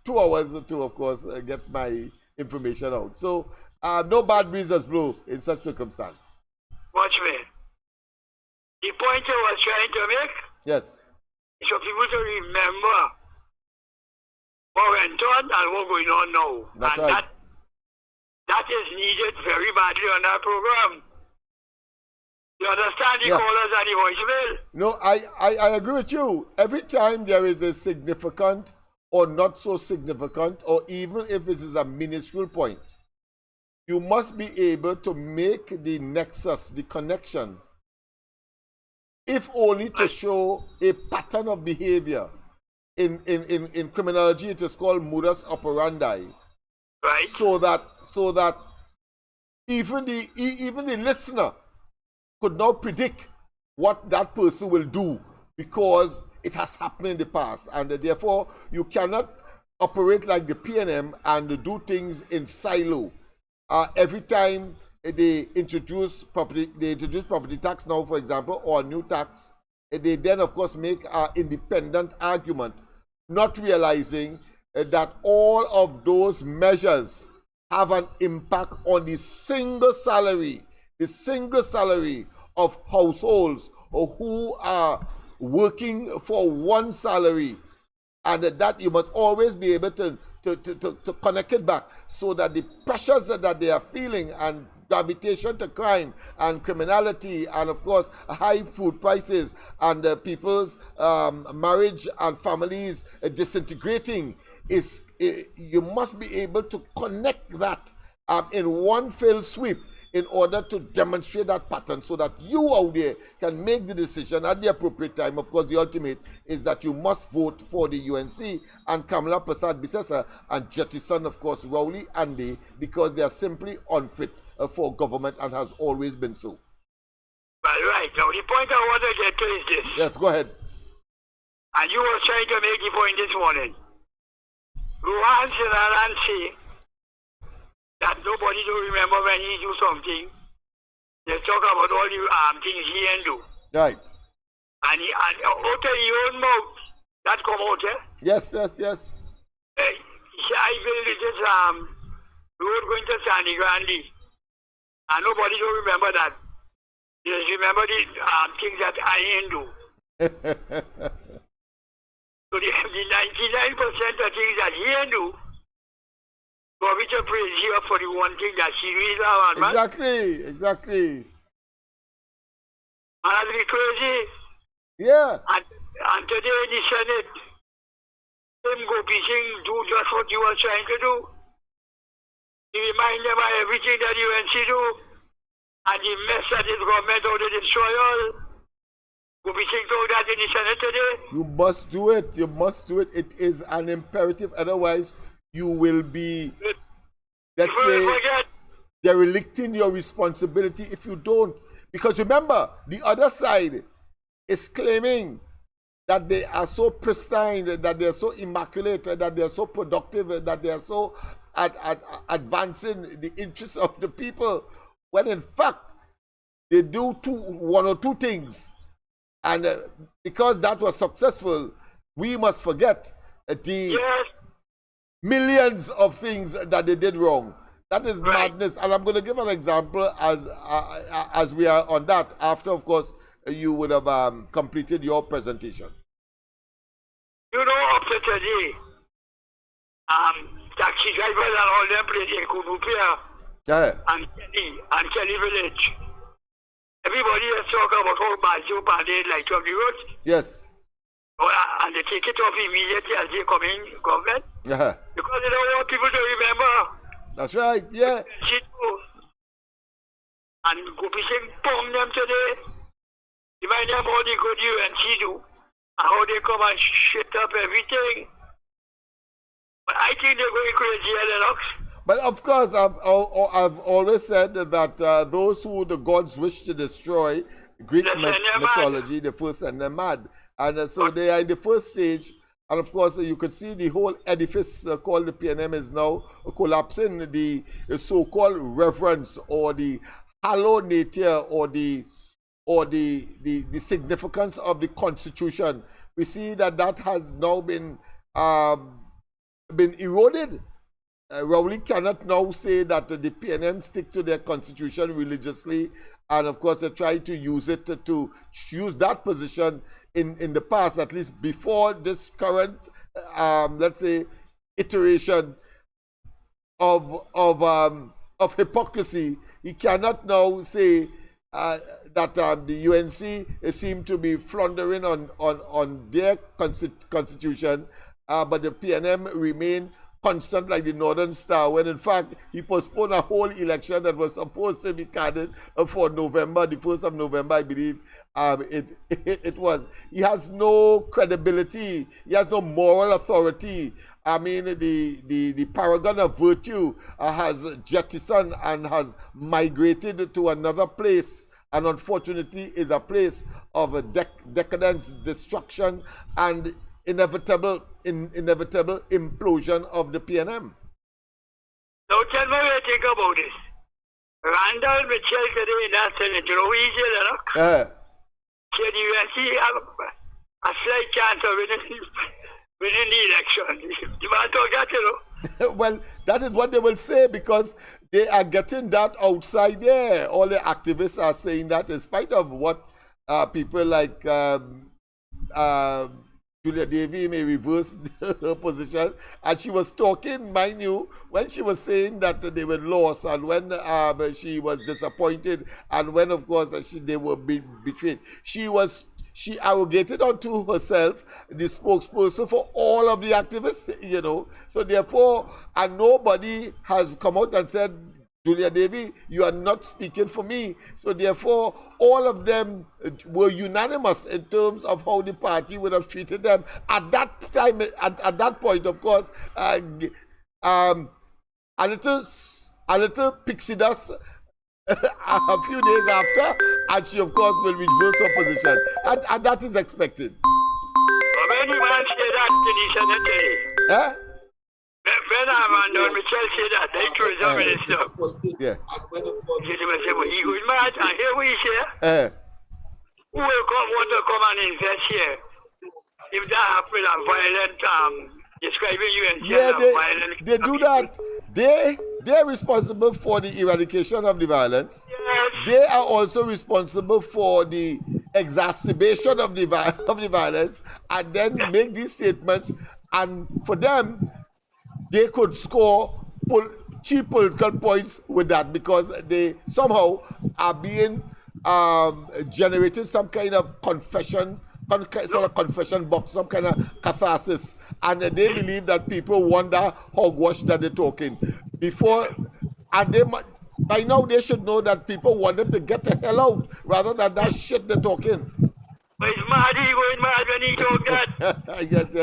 2 hours to, of course, get my information out. So no bad breezes blow in such circumstance. Watch me. The point I was trying to make, yes, is for people to remember what went on and what's going on now. That's and right. That is needed very badly on that program. You understand the callers and the voicemail? No, I agree with you. Every time there is a significant or not so significant, or even if it is a minuscule point, you must be able to make the nexus, the connection, if only to show a pattern of behavior. In criminology, it is called modus operandi. Right. So that even the listener could now predict what that person will do because it has happened in the past, and therefore you cannot operate like the PNM and do things in silo. Every time they introduce property tax now, for example, or a new tax, they then of course make an independent argument, not realizing that all of those measures have an impact on the single salary of households or who are working for one salary, and that you must always be able to connect it back so that the pressures that they are feeling and gravitation to crime and criminality and of course high food prices and people's marriage and families disintegrating is you must be able to connect that in one fell sweep in order to demonstrate that pattern so that you out there can make the decision at the appropriate time. Of course, the ultimate is that you must vote for the UNC and Kamala Persad-Bissessar and jettison, of course, Rowley Andy, because they are simply unfit for government and has always been so. Well, right. Now, the point I want to get to is this. Yes, go ahead. And you were trying to make the point this morning. Ruhan Sinaran say that nobody don't remember when he do something. They talk about all the things he ain't do. Right. And out of your own mouth, that come out, eh? Yes. I built this road going to Sandy Grande. And nobody don't remember that. Just remember the things that I ain't do. So the 99% of things that he ain't do, for which I praise you for the one thing that she really does, man. Exactly. And that's really crazy. Yeah. And today in the Senate, him go fishing, do just what you were trying to do. He remind them of everything that the UNC do, and the mess that this government how they destroy all. Go fishing do that in the Senate today. You must do it. You must do it. It is an imperative. Otherwise, you will be, let's say, derelicting your responsibility if you don't. Because remember, the other side is claiming that they are so pristine, that they are so immaculate, that they are so productive, that they are so advancing the interests of the people, when in fact they do one or two things. And because that was successful, we must forget the millions of things that they did wrong. That is madness. And I'm going to give an example as we are on that after, of course, you would have completed your presentation. You know, up to today, taxi drivers and all them places, Kudupia and Kelly Village. Everybody is talking about how bad you did like on the road. Yes. And they take it off immediately as they come in government. Yeah. Because they don't want people to remember. That's right, yeah. And go fishing, bomb them today. Remind them how they go to UNC do. And how they come and shit up everything. But I think they're going crazy at Lennox. But of course, I've always said that those who the gods wish to destroy, Greek mythology, they first send them mad. And so they are in the first stage. And of course, you could see the whole edifice called the PNM is now collapsing. The so-called reverence or the hallowed nature or the significance of the Constitution. We see that has now been eroded. Rowley cannot now say that the PNM stick to their constitution religiously, and of course they try to use it to use that position in the past, at least before this current, let's say, iteration of hypocrisy. He cannot now say that the UNC seem to be floundering on their constitution, but the PNM remain constant like the Northern Star, when in fact he postponed a whole election that was supposed to be carded for November, the 1st of November, I believe. It was. He has no credibility. He has no moral authority. I mean, the paragon of virtue has jettisoned and has migrated to another place, and unfortunately is a place of decadence, destruction, and inevitable implosion of the PNM. Now tell me what you think about this. Randall Mitchell today in that Senate, you know who is here, Lennox? Said you have a slight chance of winning the election. You want to talk that, you know? Well, that is what they will say, because they are getting that outside there. All the activists are saying that, in spite of what people like Julia Davy may reverse her position, and she was talking, mind you, when she was saying that they were lost, and when she was disappointed, and when, of course, they were betrayed. She arrogated onto herself the spokesperson for all of the activists, you know. So therefore, and nobody has come out and said, Julia Davy, you are not speaking for me. So therefore, all of them were unanimous in terms of how the party would have treated them. At that time, at that point, of course, a little pixie dust a few days after, and she, of course, will reverse her position. And that is expected. When you man say that, Eh? when Michelle said that, they tourism minister. Yeah. He was mad, and here we say, who will want to come and invest here? If that happens, a violent, describing you and violent. They do that. They're responsible for the eradication of the violence. Yes. They are also responsible for the exacerbation of the violence, and then make these statements. And for them, they could score cheap political points with that, because they somehow are being generating some kind of confession box, some kind of catharsis, and they believe that people wonder hogwash that they're talking before, and by now they should know that people want them to get the hell out rather than that shit they're talking. But it's mad, he going mad when he talk that. Yes.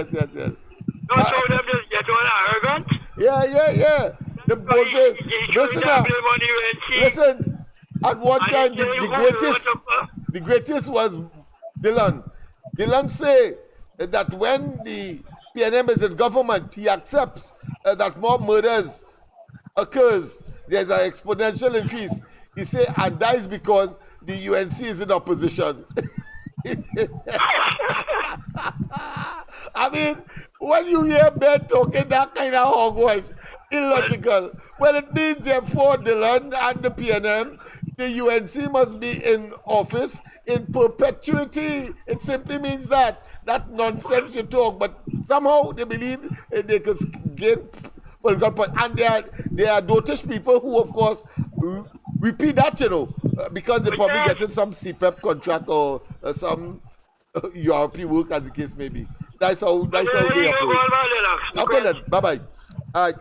Don't show them to get all arrogant. Yeah. The boldface. Listen. At one time, the greatest was Dylan. Dylan say that when the PNM is in government, he accepts that more murders occurs. There's an exponential increase. He say, and that is because the UNC is in opposition. I mean, when you hear Ben talking that kind of hogwash, illogical. Well, it means therefore Dylan and the PNM, the UNC must be in office in perpetuity. It simply means that nonsense you talk, but somehow they believe they could gain political point. And they are dotish people who, of course, repeat that, you know, because they're probably getting some CPEP contract or some European work, as the case may be. That's how they operate. Okay then, bye-bye. All right.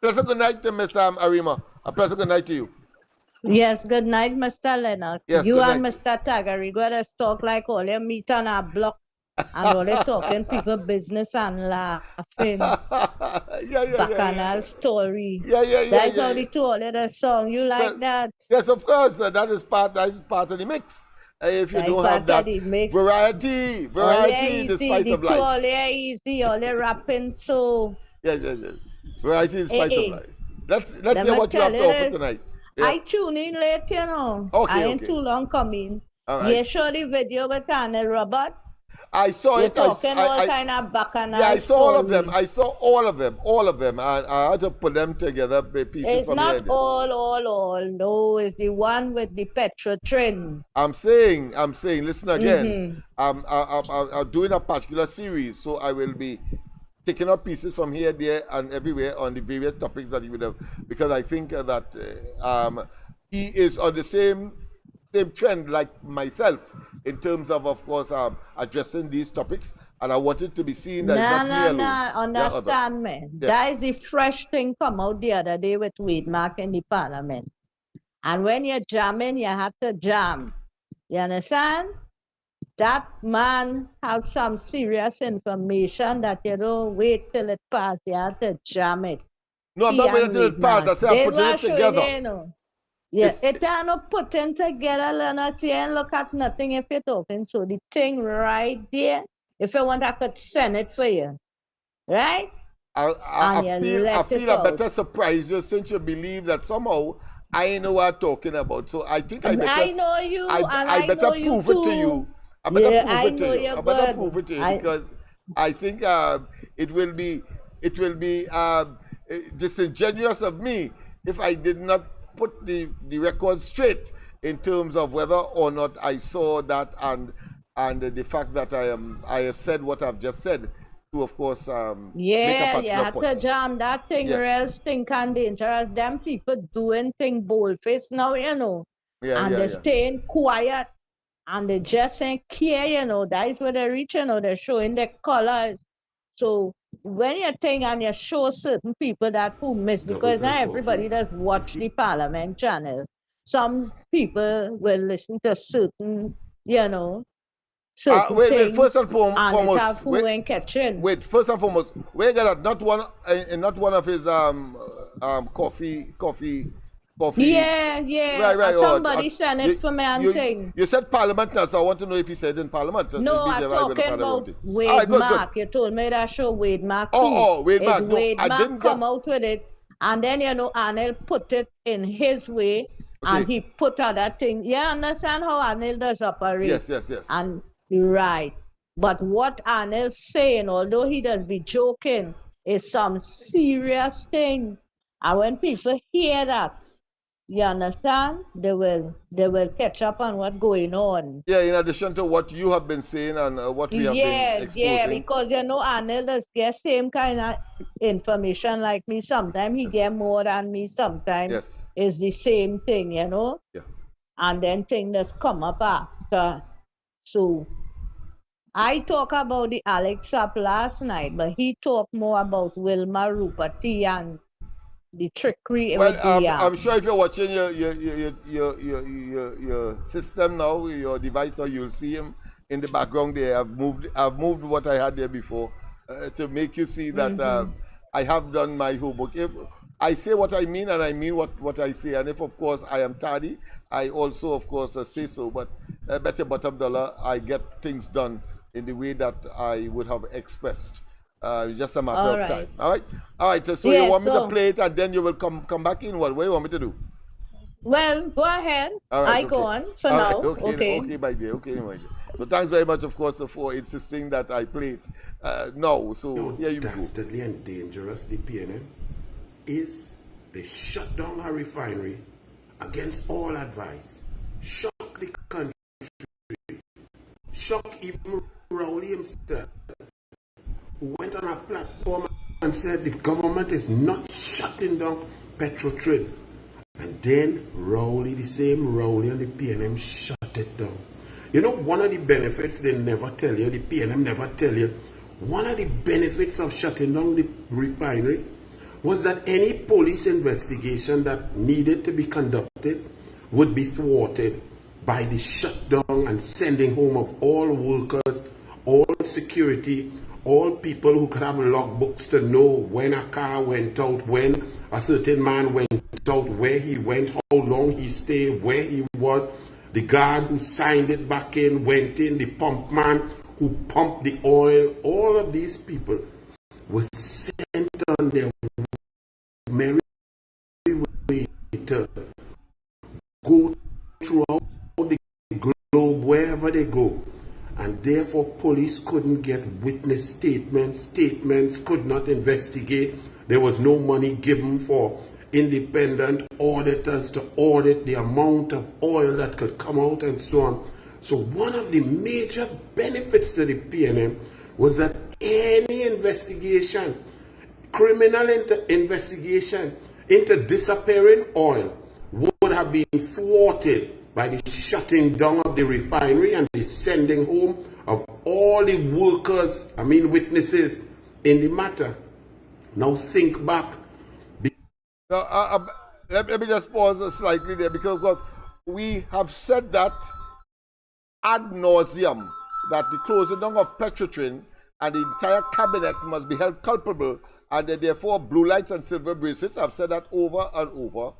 Pleasant good night to Miss Arima. A pleasant good night to you. Yes, good night, Mr. Lennox. Yes, you and Mr. Tagari go to talk like all your meet on a block and all they talking people business and laughing. Bacchanal story. That's how they told you the song. You like that? Yes, of course. That is part of the mix. If you don't have that variety, the spice of life. All easy, all rapping so. Yes. Variety is spice of life. Let's hear what you have to offer tonight. Yes. I tune in late, you know. Okay, I ain't too long coming. All right. You show the video with Colonel Robert? I saw it. Talking all kind of bacchanal. Yeah, I saw all of them. I saw all of them. I had to put them together, pieces it's from not here. all. No, it's the one with the Petrotrin. I'm saying. Listen again. I'm doing a particular series, so I will be taking up pieces from here, there, and everywhere on the various topics that he would have, because I think that he is on the same trend like myself in terms of course, addressing these topics, and I want it to be seen that it's not me alone. Understand me. Yeah. That is the fresh thing come out the other day with Wade Mark in the parliament. And when you're jamming, you have to jam. You understand? That man has some serious information that you don't wait till it passes. You have to jam it. No, I'm not waiting till it passes. I say I'm putting it together. You know. Yes, it ain't no putting together, Leonard. You ain't look at nothing if you're talking. So the thing right there, if you want, I could send it for you. Right? I feel a better surprise just since you believe that somehow I know what I'm talking about. So I think I know you, I better prove it to you. I better prove it to you because I think it will be disingenuous of me if I did not put the record straight in terms of whether or not I saw that and and the fact that I have said what I've just said to, of course, make a Yeah, you particular have to point. jam that thing real stink and dangerous. Them people doing thing boldface now, you know. And they're staying quiet and they just ain't care, you know. That is where they're reaching, you know, they're showing their colors. So when you think and you show certain people that who miss, because not everybody does watch the Parliament channel. Some people will listen to certain, you know, certain wait, first and and it have foremost, who ain't catching. wait, first and foremost, we got not one of his coffee. Yeah, Right. Somebody sent it for me and saying. You said Parliament, so I want to know if he said in Parliament. No, I'm talking about Wade Mark. You told me that show Wade Mark. Wade Mark. No, Wade Mark come out with it, and then you know Anil put it in his way, and he put other thing. You understand how Anil does operate? Yes. And right, but what Anil's saying, although he does be joking, is some serious thing, and when people hear that. You understand? They will catch up on what's going on. Yeah, in addition to what you have been saying and what we have been exposing. Yeah, because you know, Anil does get same kind of information like me. Sometimes he get more than me. Sometimes it's the same thing, you know. Yeah. And then things just come up after. So I talk about the Alex up last night, but he talked more about Wilma Rupert and the trickery. Well, I'm sure if you're watching your system now, your device, or you'll see him in the background there. I've moved what I had there before to make you see that I have done my homework. If I say what I mean, and I mean what I say, and if of course I am tardy, I also of course say so. But bet your bottom dollar, I get things done in the way that I would have expressed. Just a matter of time. All right. So you want me to play it, and then you will come back in. What do you want me to do? Well, go ahead. I go on for now. Okay, my dear. So thanks very much, of course, for insisting that I play it now. So here you go. Dastardly and dangerous, the PNM, is they shut down a refinery against all advice. Shock the country. Shock even Rowley himself, who went on a platform and said the government is not shutting down Petrotrin. And then Rowley, the same Rowley and the PNM shut it down. You know, one of the benefits they never tell you, the PNM never tell you, one of the benefits of shutting down the refinery was that any police investigation that needed to be conducted would be thwarted by the shutdown and sending home of all workers, all security, all people who could have logbooks to know when a car went out, when a certain man went out, where he went, how long he stayed, where he was, the guard who signed it back in, went in, the pump man who pumped the oil. All of these people were sent on their merry way to go throughout the globe, wherever they go. And therefore police couldn't get witness statements could not investigate. There was no money given for independent auditors to audit the amount of oil that could come out and so on. So one of the major benefits to the PNM was that any investigation, criminal investigation into disappearing oil would have been thwarted by the shutting down of the refinery and the sending home of all the workers, witnesses in the matter. Now think back. Now, let me just pause slightly there, because of course we have said that ad nauseum, that the closing down of Petrotrin and the entire cabinet must be held culpable, and that therefore blue lights and silver bracelets, I've said that over and over,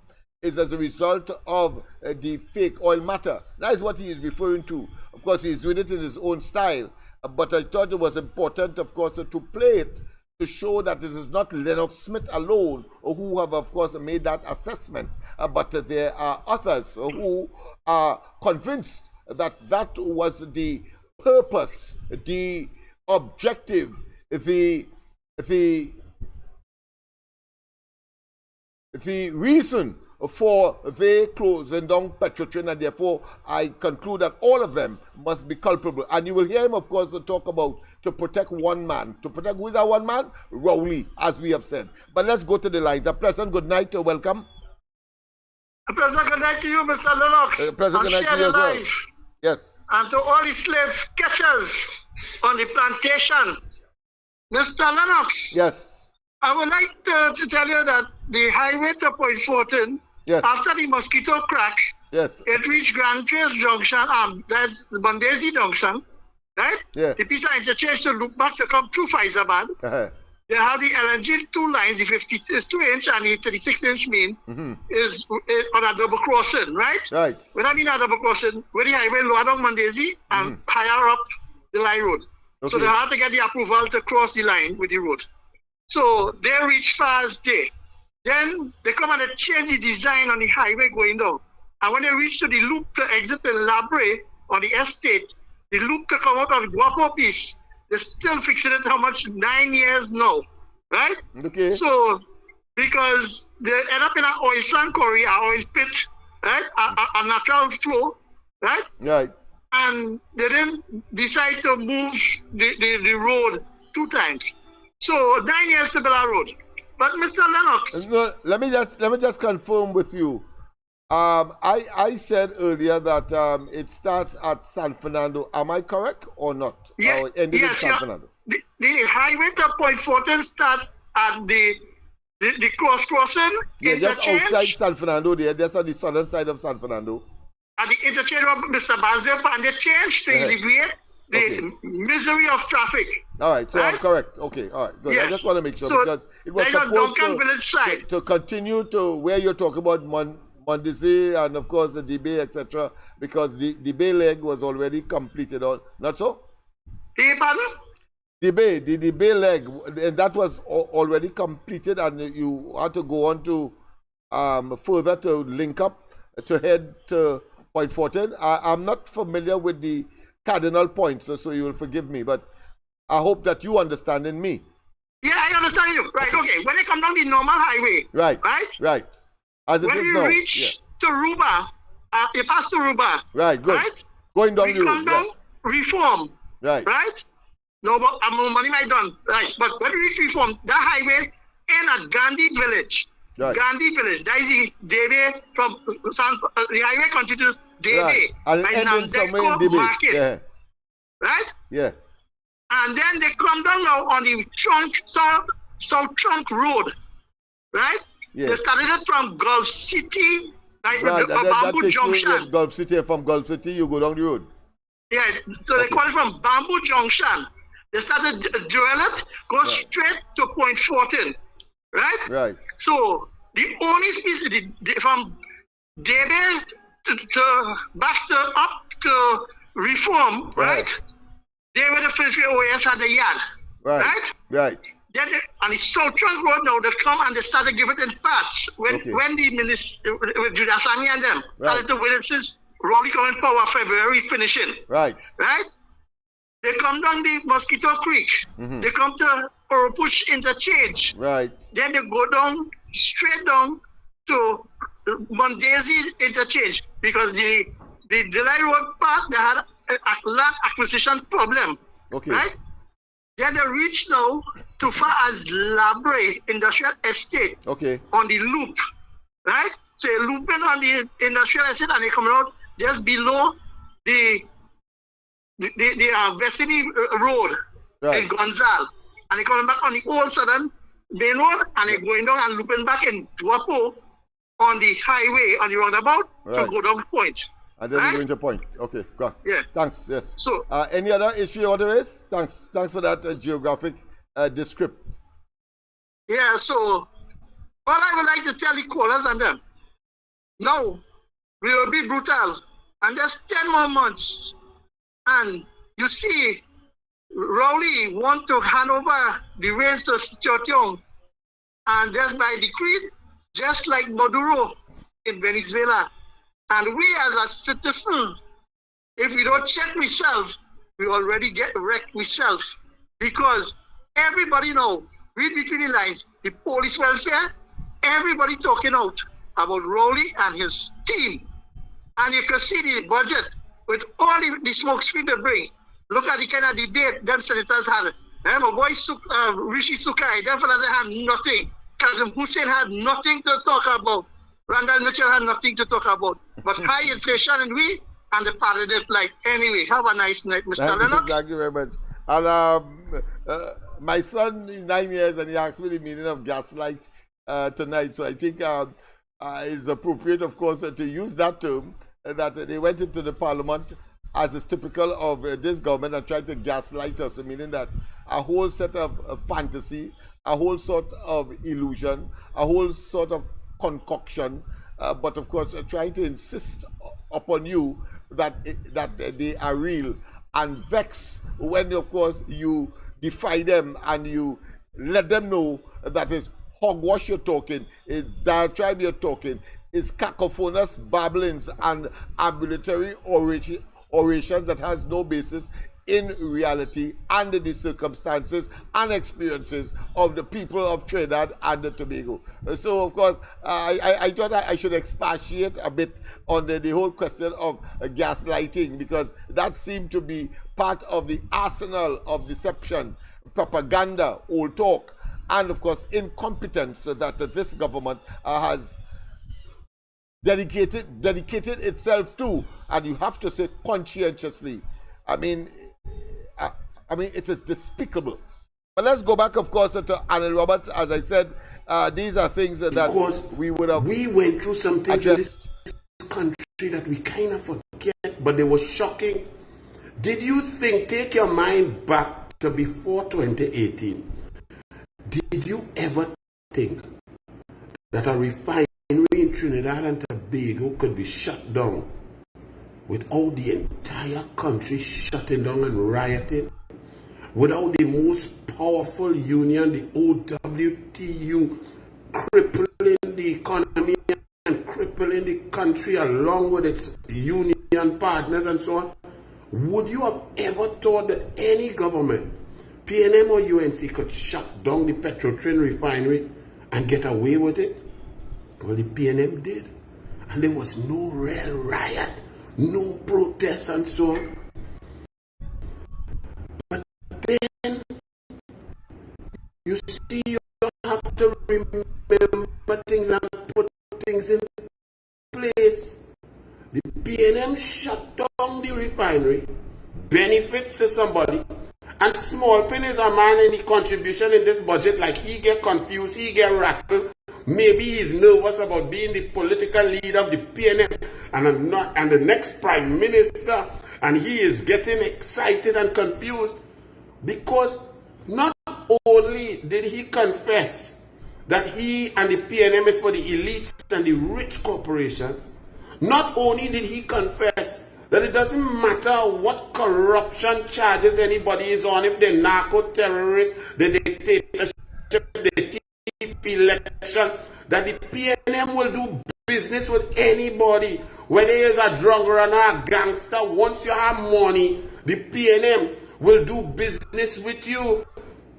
is as a result of the fake oil matter. That is what he is referring to. Of course, he's doing it in his own style, but I thought it was important, of course, to play it to show that this is not Lennox Smith alone who have, of course, made that assessment, but there are others who are convinced that that was the purpose, the objective, the reason for they closing down Petrotrin, and therefore I conclude that all of them must be culpable. And you will hear him, of course, talk about to protect one man. To protect who is that one man? Rowley, as we have said. But let's go to the lines. President, good night. Welcome. President, good night to you, Mr. Lennox. President, good night to you as well. Yes. And to all the slave catchers on the plantation. Mr. Lennox. Yes. I would like to tell you that the highway to Point Fortin, yes, after the mosquito crack, yes, it reached Grand Trace Junction, that's the Bondesi Junction, right? Yeah. The piece of interchange to loop back to come through Faizabad. They have the LNG 2 lines, the 52-inch and the 36-inch mean, is on a double crossing, right? Right. When I mean a double crossing, where the highway lower down Mandesi and higher up the line road. Okay. So they have to get the approval to cross the line with the road. So they reach fast there. Then they come and they change the design on the highway going down. And when they reach to the loop to exit the Labre on the estate, the loop to come out of Guapo piece, they're still fixing it how much? 9 years now, right? Okay. So, because they end up in an oil sand quarry, an oil pit, right? A natural flow, right? Right. And they then decide to move the road 2 times. So 9 years to build a road. But Mr. Lennox. No, let me just confirm with you. I said earlier that it starts at San Fernando. Am I correct or not? Yeah, or ending in San Fernando? The highway to Point Fortin start at the crossing. Yeah, just interchange, outside San Fernando there. That's on the southern side of San Fernando. At the interchange of Mr. Basil, and they change to alleviate the misery of traffic. All right, so I'm correct. Okay, all right, good. Yes. I just want to make sure So because it was supposed to continue to where you're talking about Mondesi and of course the Bay, etc. Because the Bay leg was already completed. Not so? Pardon? The Bay leg, and that was already completed, and you had to go on to further to link up to head to Point Fortin. I'm not familiar with the cardinal points, so you will forgive me, but I hope that you understanding me. Yeah, I understand you. Right, okay. When they come down the normal highway. Right. Right? Right. As it when is you now. reach to Ruba, you pass to Ruba. Right, good. Right? Going down the road. Come down, Reform. Right. Right? No, but money might done. Right. But when we reach Reform, that highway end at Gandhi Village. Right. Gandhi Village. That is the Debe from the highway continues Debe. Right. And by ending somewhere in Namdeko Debe. Market. Yeah. Right? Yeah. And then they come down now on the South Trunk Road. Right? Yeah. They started it from Gulf City, like Right. That Bamboo takes Junction. you Gulf City. From Gulf City, you go down the road. Yeah, so they call it from Bamboo Junction. They started drilling it, go straight to Point Fortin, right? Right. So the only species from Debe to back to up to Reform, right? They were the first OAS at the yard, right? Right. Then on the South Trunk Road now, they come and they started giving it in parts. When the minister, with Judasani and them, started to win it since Raleigh coming power February finishing. Right. Right? They come down the Mosquito Creek. They come to Oropush Interchange. Right. Then they go down, straight down to Mondesi Interchange because the Delay Road part, they had a land acquisition problem. Okay. Right? Then they reach now to far as Labre Industrial Estate. Okay. On the loop. Right? So you're looping on the industrial estate and they come out just below the Vestini Road in Gonzal. And they coming back on the old southern main road and they're going down and looping back in Duapo on the highway, on the roundabout to go down Point. And then we're going to Point. Okay, go on. Yeah. Thanks, yes. So, any other issue or there is? Thanks for that geographic description. Yeah, so all I would like to tell the callers and them, now we will be brutal and just 10 more months. And you see, Rowley want to hand over the reins to Socioeconomic, and just by decree, just like Maduro in Venezuela. And we as a citizen, if we don't check ourselves, we already get wrecked ourselves. Because everybody know, read between the lines, the police welfare, everybody talking out. about Rowley and his team. And you can see the budget with all the smoke screen they bring. Look at the kind of debate them senators had. My boy Rishi Sukai definitely had nothing. Kazim Hussein had nothing to talk about. Randall Mitchell had nothing to talk about. But high inflation and we and the party like anyway. Have a nice night, Mr. Lennox. Thank you very much. And my son is 9 years and he asked me the meaning of gaslight tonight. So I think it's appropriate, of course, to use that term, that they went into the parliament as is typical of this government and tried to gaslight us, meaning that a whole set of fantasy, a whole sort of illusion, a whole sort of concoction, but of course trying to insist upon you that they are real, and vex when, of course, you defy them and you let them know that is hogwash you're talking, is diatribe you're talking, is cacophonous babblings and ambulatory orations that has no basis in reality under the circumstances and experiences of the people of Trinidad and Tobago. So, of course, I thought I should expatiate a bit on the whole question of gaslighting, because that seemed to be part of the arsenal of deception, propaganda, old talk, and, of course, incompetence that this government has dedicated itself to, and you have to say conscientiously. I mean, it is despicable. But let's go back, of course, to Anil Roberts. As I said, these are things that because we would have. We went through some things in this country that we kind of forget, but they were shocking. Did you think? Take your mind back to before 2018. Did you ever think that a refinery in Trinidad and Tobago could be shut down without the entire country shutting down and rioting? Without the most powerful union, the OWTU, crippling the economy and crippling the country along with its union partners and so on? Would you have ever thought that any government, PNM or UNC, could shut down the Petrotrin refinery and get away with it? Well, the PNM did. And there was no real riot, no protests and so on. But then, you see, you have to remember things and put things in place. The PNM shut down the refinery, benefits to somebody, and Small Pin is a man in the contribution in this budget, like he get confused, he get rattled. Maybe he's nervous about being the political leader of the PNM and the next prime minister, and he is getting excited and confused because not only did he confess that he and the PNM is for the elites and the rich corporations, not only did he confess that it doesn't matter what corruption charges anybody is on, if they're narco-terrorists, the dictatorship, the election, that the PNM will do business with anybody, whether he's a drug runner, a gangster. Once you have money, the PNM will do business with you.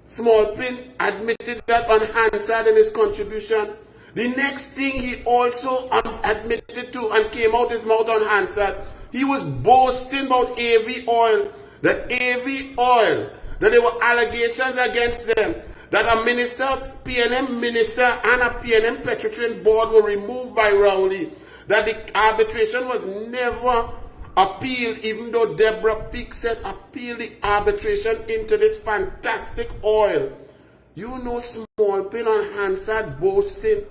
Small Pin admitted that on Hansard in his contribution. The next thing he also admitted to and came out his mouth on Hansard, he was boasting about AV Oil, that there were allegations against them, that a minister, PNM minister, and a PNM Petrotrin board were removed by Rowley, that the arbitration was never appealed, even though Deborah Peake said appeal the arbitration into this fantastic oil. You know, Small Pin on Hansard boasting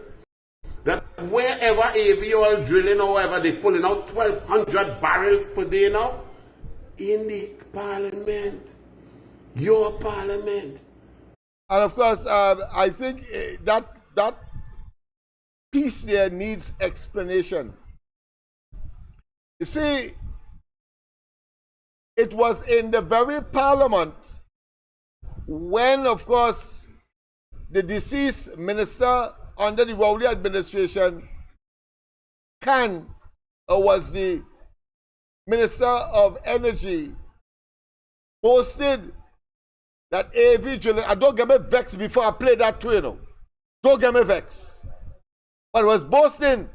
that wherever AV Oil drilling or wherever they're pulling out 1,200 barrels per day now, in the parliament, your parliament. And of course, I think that piece there needs explanation. You see, it was in the very parliament when, of course, the deceased minister under the Rowley administration, Khan, was the Minister of Energy, posted that AV drilling, and don't get me vexed before I play that tune, don't get me vexed, but was boasting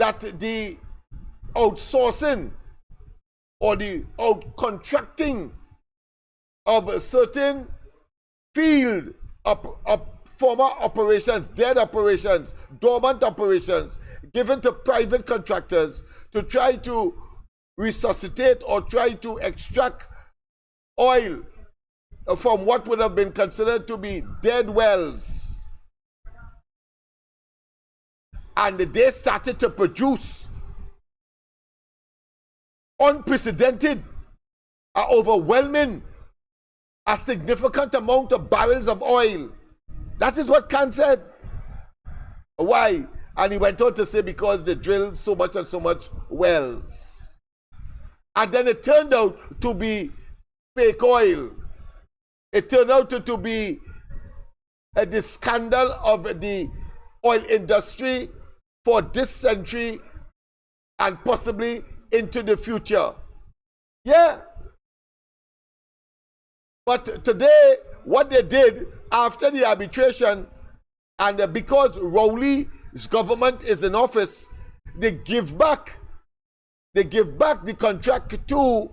that the outsourcing or the out-contracting of a certain field former operations, dead operations, dormant operations, given to private contractors to try to resuscitate or try to extract oil from what would have been considered to be dead wells. And they started to produce unprecedented, overwhelming, a significant amount of barrels of oil. That is what Khan said. Why? And he went on to say because they drilled so much and so much wells. And then it turned out to be fake oil. It turned out to be the scandal of the oil industry for this century and possibly into the future. Yeah. But today, what they did after the arbitration, and because Rowley's government is in office, they give back the contract to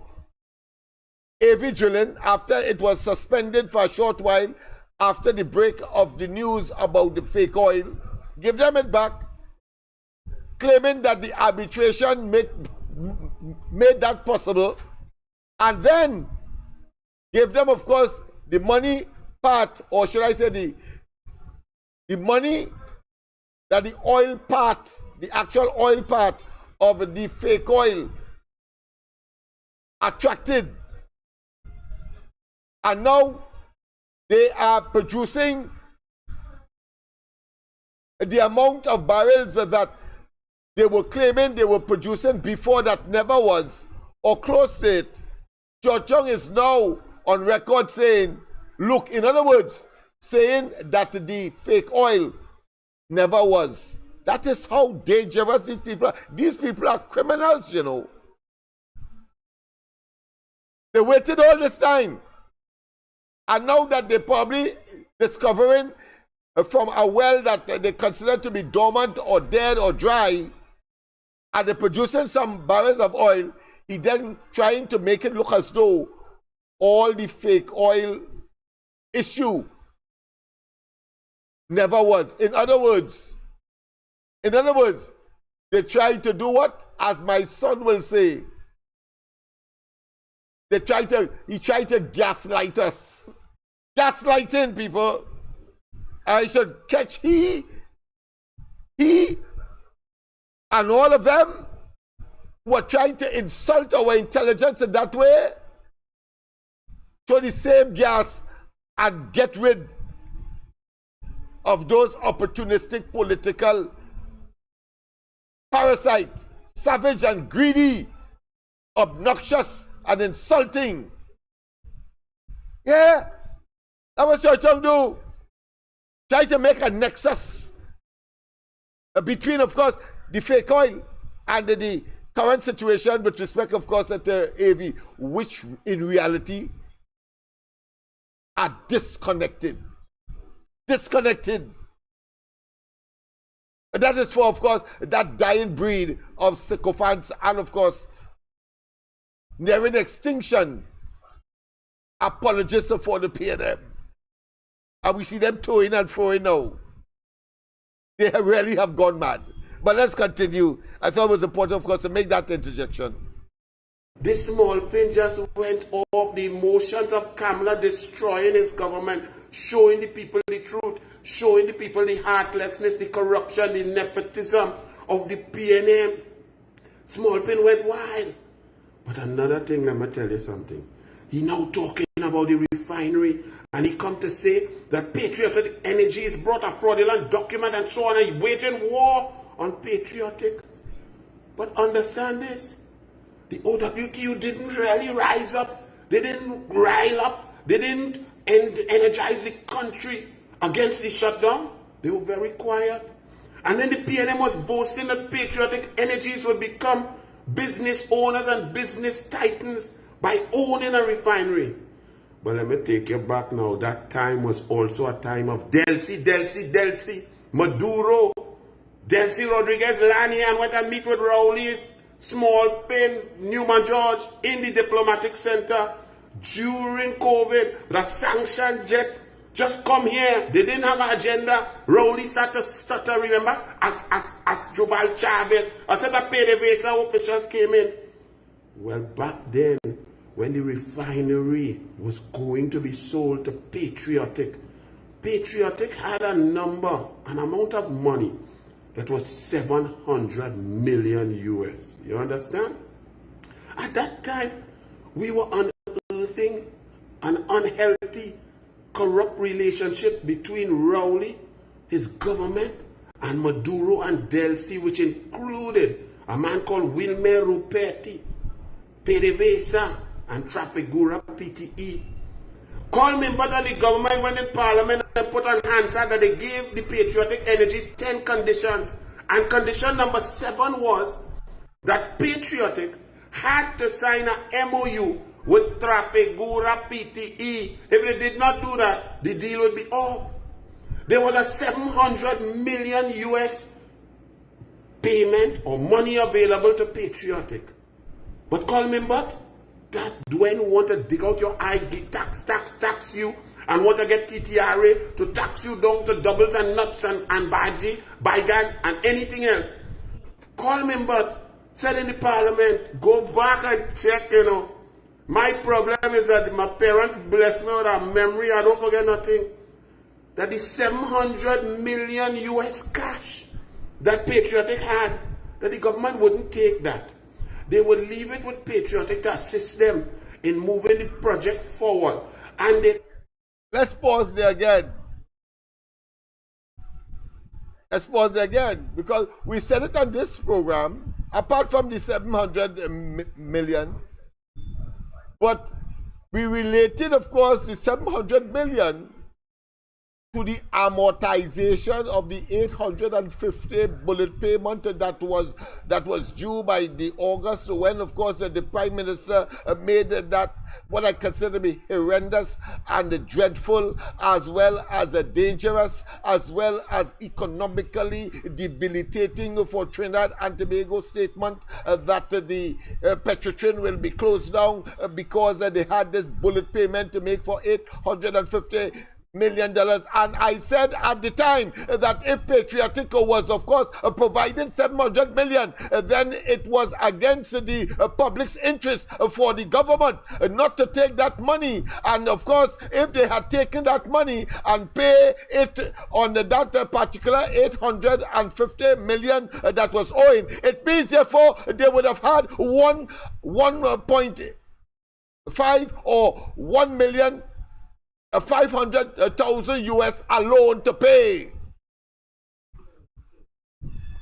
AV Drilling after it was suspended for a short while after the break of the news about the fake oil. Give them it back, claiming that the arbitration made that possible, and then give them, of course, the money part, or should I say the money that the oil part, the actual oil part of the fake oil attracted. And now they are producing the amount of barrels that they were claiming they were producing before that never was, or close to it. Chochong is now on record saying, look, in other words, saying that the fake oil never was. That is how dangerous these people are. These people are criminals, you know. They waited all this time. And now that they're probably discovering from a well that they consider to be dormant or dead or dry, and they're producing some barrels of oil, he then trying to make it look as though all the fake oil issue never was. In other words, they tried to do what? As my son will say, he tried to gaslight us. Gaslighting, people. I should catch he, and all of them were trying to insult our intelligence in that way. Throw the same gas and get rid of those opportunistic political parasites, savage and greedy, obnoxious and insulting. Yeah, that was what Chochong do. Try to make a nexus between, of course, the fake oil and the current situation with respect, of course, at AV, which in reality are disconnected. Disconnected. And that is for, of course, that dying breed of sycophants and, of course, nearing extinction apologists for the PNM. And we see them toeing and froing now. They really have gone mad. But let's continue. I thought it was important, of course, to make that interjection. This small pin just went off the emotions of Kamala destroying his government, showing the people the truth, showing the people the heartlessness, the corruption, the nepotism of the PNM. Small pin went wild. But another thing, let me tell you something. He now talking about the refinery, and he come to say that Patriotic Energy has brought a fraudulent document and so on, and he's waging war on Patriotic. But understand this. The OWTU didn't really rise up. They didn't rile up. They didn't energize the country against the shutdown. They were very quiet. And then the PNM was boasting that Patriotic Energies would become business owners and business titans by owning a refinery. But let me take you back now. That time was also a time of Delcy, Maduro, Delcy Rodriguez land here and went and meet with Rowley, Small Pen, Newman George in the diplomatic center during COVID. The sanctioned jet just come here. They didn't have an agenda. Rowley started to stutter, remember? As Jubal Chavez, a set of PDVSA officials came in. Well, back then, when the refinery was going to be sold to Patriotic had an amount of money that was 700 million US. You understand? At that time, we were unearthing an unhealthy, corrupt relationship between Rowley, his government, and Maduro and Delcy, which included a man called Wilmer Ruperti, PDVSA, and Trafigura PTE. Coleman, but the government went in parliament and put on Hansard that they gave the Patriotic Energies 10 conditions. And condition number 7 was that Patriotic had to sign a MOU with Trafigura PTE. If they did not do that, the deal would be off. There was a 700 million US payment or money available to Patriotic. But Coleman, but that when you want to dig out your eye, tax you, and want to get TTRA to tax you down to doubles and nuts and baji, baigan, and anything else. Coleman, but said in the parliament, go back and check, My problem is that my parents bless me with a memory, I don't forget nothing. That the 700 million US cash that Patriotic had, that the government wouldn't take that. They would leave it with Patriotic to assist them in moving the project forward. And they... Let's pause there again. Because we said it on this program, apart from the 700 million, but we related, of course, the 700 million to the amortization of the 850 bullet payment that was due by the August, when, of course, the Prime Minister made that what I consider to be horrendous and dreadful, as well as dangerous, as well as economically debilitating for Trinidad and Tobago statement that the Petrotrin will be closed down because they had this bullet payment to make for $850 million. And I said at the time that if Patriotic was, of course, providing 700 million, then it was against the public's interest for the government not to take that money. And of course, if they had taken that money and pay it on that particular 850 million that was owing, it means therefore they would have had 1.5 or 1 million 500,000 US alone to pay.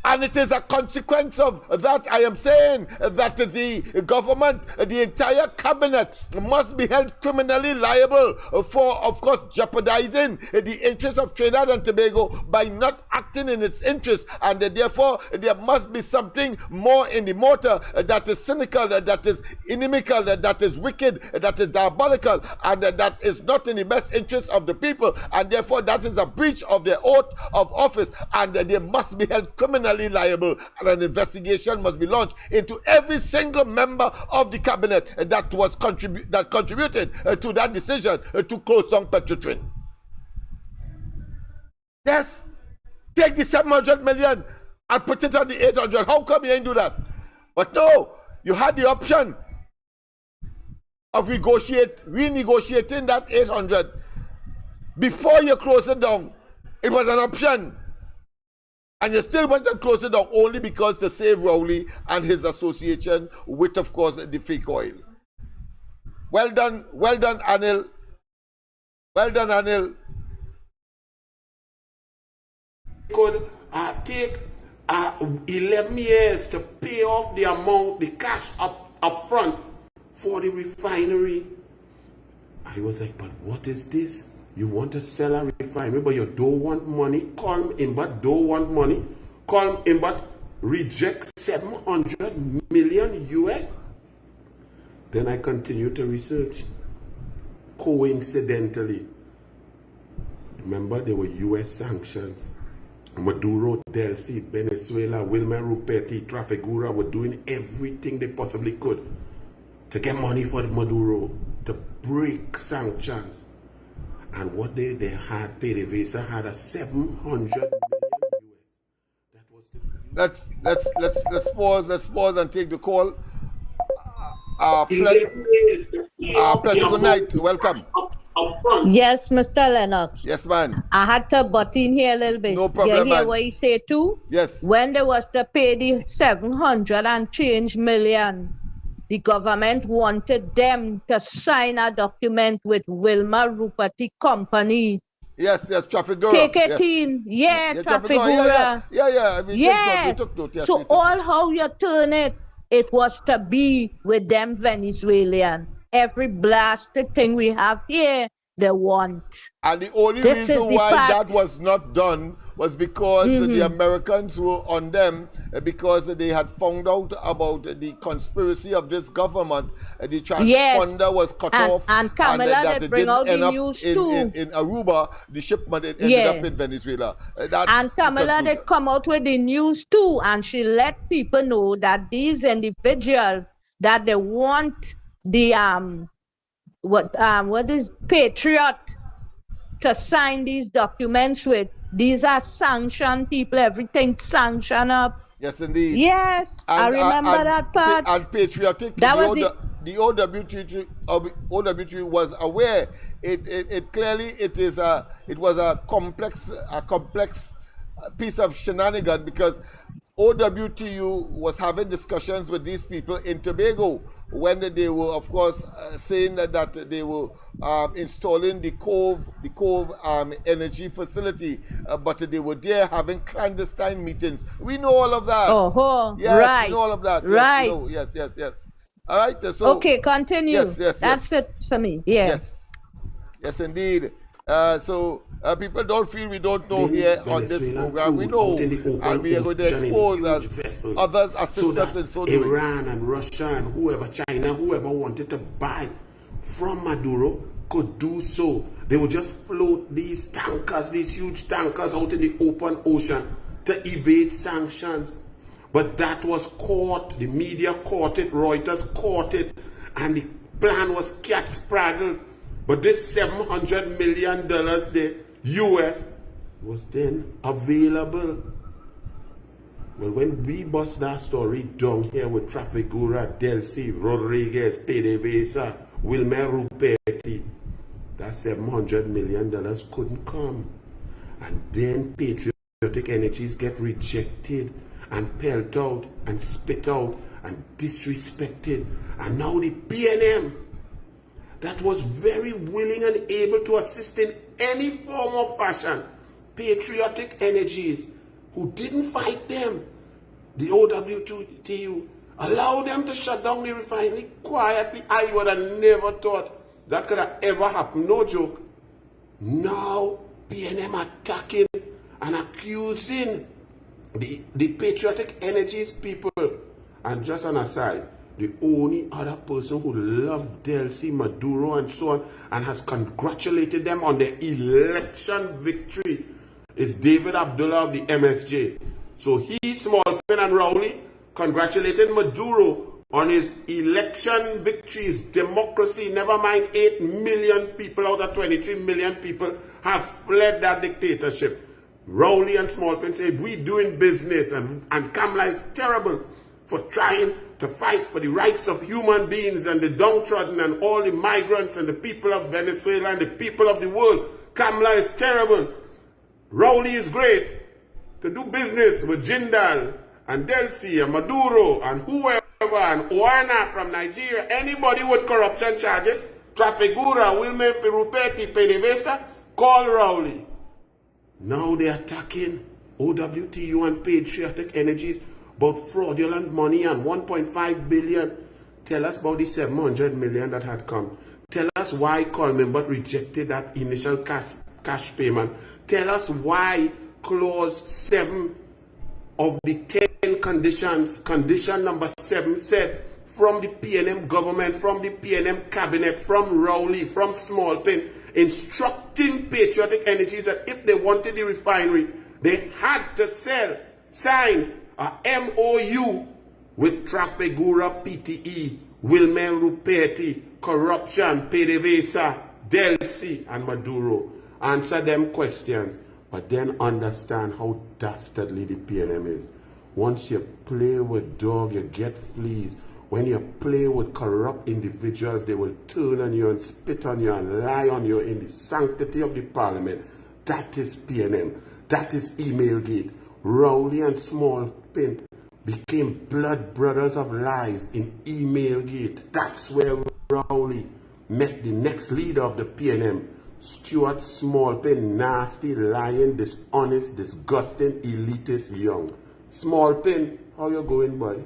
And it is a consequence of that I am saying that the government, the entire cabinet must be held criminally liable for, of course, jeopardizing the interests of Trinidad and Tobago by not acting in its interest. And therefore, there must be something more in the motor that is cynical, that is inimical, that is wicked, that is diabolical, and that is not in the best interest of the people. And therefore, that is a breach of their oath of office, and they must be held criminally liable, and an investigation must be launched into every single member of the cabinet that contributed to that decision to close down Petrotrin. Yes, take the 700 million and put it on the 800. How come you ain't do that? But no, you had the option of renegotiating that 800 before you close it down. It was an option. And you still want to close it down only because to save Rowley and his association with, of course, the fake oil. Well done, Anil. Well done, Anil. Could take 11 years to pay off the amount, the cash up front for the refinery. I was like, but what is this? You want to sell a refinery, but you don't want money. Colm Imbat don't want money. Colm Imbat reject 700 million US. Then I continue to research. Coincidentally, remember there were US sanctions Maduro, Delcy, Venezuela, Wilmer Ruperti, Trafigura were doing everything they possibly could to get money for Maduro, to break sanctions. And what they had, PDVSA had a 700 million US. Let's pause and take the call. Pleasure, good night, welcome. Yes, Mr. Lennox. Yes, man. I had to butt in here a little bit. No problem, you hear man. what he said too? Yes. When there was to pay the 700 and change million, the government wanted them to sign a document with Wilmer Ruperti Company. Yes, Trafigura. Take it yes. in. Yeah, Trafigura. Yeah. I mean, yes. we took note. Yes, so all how you turn it, it was to be with them Venezuelan. Every blasted thing we have here, they want. And the only reason why that was not done was because the Americans were on them because they had found out about the conspiracy of this government. The transponder was cut off. And Kamala did bring out the news too. In Aruba, the shipment ended up in Venezuela. And Kamala did come out with the news too. And she let people know that these individuals, that they want the what is Patriot to sign these documents with. These are sanctioned people, everything sanctioned up. Yes, indeed. Yes, I remember that part. And patriotic. That the OWT was aware. It clearly it was a complex piece of shenanigan because OWTU was having discussions with these people in Tobago when they were, of course, saying that they were installing the Cove energy facility, but they were there having clandestine meetings. We know all of that. Yes, right. We know all of that. Right. Yes. All right. So okay, continue. Yes. That's it for me. Yes, indeed. So people don't feel we don't know here on this program. We know, and we are going to expose as others assist us in so doing. Iran and Russia and whoever, China, whoever wanted to buy from Maduro could do so. They would just float these tankers, these huge tankers out in the open ocean to evade sanctions. But that was caught, the media caught it, Reuters caught it, and the plan was cat-spraddled. But this $700 million, the US, was then available. Well, when we bust that story down here with Trafigura, Delcy, Rodriguez, PDVSA, Wilmer Ruperti, that $700 million couldn't come. And then patriotic energies get rejected and pelt out and spit out and disrespected. And now the PNM, that was very willing and able to assist in any form or fashion, patriotic energies who didn't fight them, the OWTU, allow them to shut down the refinery quietly. I would have never thought that could have ever happened, no joke. Now PNM attacking and accusing the patriotic energies people. And just an aside, the only other person who loved Delcy, Maduro and so on and has congratulated them on their election victory is David Abdullah of the MSJ. So he, Smallpen and Rowley congratulated Maduro on his election victories, democracy, never mind 8 million people out of 23 million people have fled that dictatorship. Rowley and Smallpen said, we doing business, and Kamala is terrible for trying to fight for the rights of human beings and the downtrodden and all the migrants and the people of Venezuela and the people of the world. Kamala is terrible. Rowley is great to do business with Jindal and Delcy and Maduro and whoever and Oana from Nigeria. Anybody with corruption charges, Trafigura, Wilmer Ruperti, PDVSA, call Rowley. Now they're attacking OWTU and patriotic energies about fraudulent money and 1.5 billion. Tell us about the 700 million that had come. Tell us why Coleman but rejected that initial cash payment. Tell us why clause 7 of the 10 conditions, condition number 7 said from the PNM government, from the PNM cabinet, from Rowley, from Smallpen, instructing patriotic energies that if they wanted the refinery, They had to sign a MOU with Trafigura PTE, Wilmer Ruperti, Corruption, PDVSA, Delcy, and Maduro. Answer them questions, but then understand how dastardly the PNM is. Once you play with dog, you get fleas. When you play with corrupt individuals, they will turn on you and spit on you and lie on you in the sanctity of the parliament. That is PNM. That is Emailgate. Rowley and Small Pin became blood brothers of lies in Emailgate. That's where Rowley met the next leader of the PNM, Stuart Smallpin, nasty, lying, dishonest, disgusting, elitist young. Smallpin, how you going, buddy?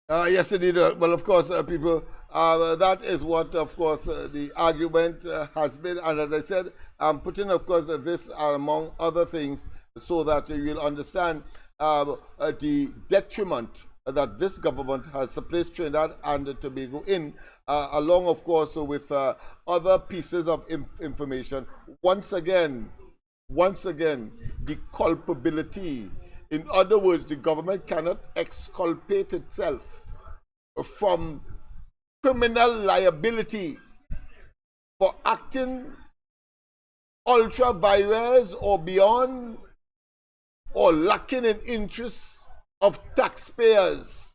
Yes, indeed. Well, of course, people, that is what, of course, the argument has been. And as I said, I'm putting, of course, this among other things so that you'll understand the detriment that this government has placed Trinidad and Tobago in, along, of course, with other pieces of information. Once again, the culpability. In other words, the government cannot exculpate itself from criminal liability for acting ultra vires or beyond or lacking in interests of taxpayers.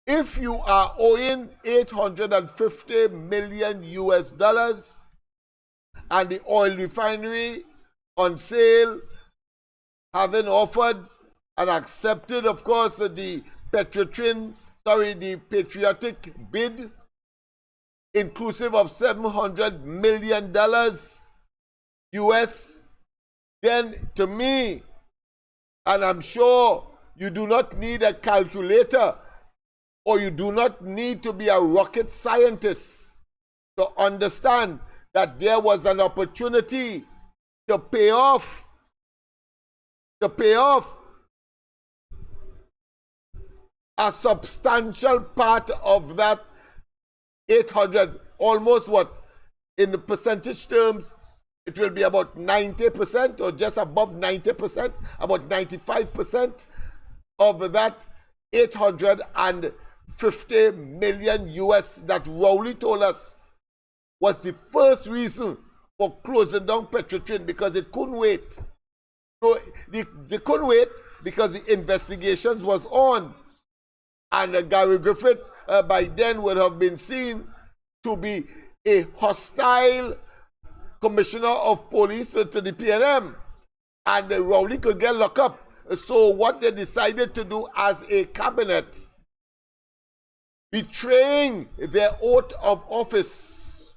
If you are owing $850 million and the oil refinery on sale, having offered and accepted, of course, the the patriotic bid, inclusive of $700 million US, then to me, and I'm sure you do not need a calculator or you do not need to be a rocket scientist to understand that there was an opportunity to pay off a substantial part of that 800, almost what, in the percentage terms, it will be about 90% or just above 90%, about 95% of that 850 million US that Rowley told us was the first reason for closing down Petrotrin, because it couldn't wait. So they couldn't wait because the investigations was on. And Gary Griffith by then would have been seen to be a hostile commissioner of police to the PNM. And Rowley could get locked up. So what they decided to do as a cabinet, betraying their oath of office,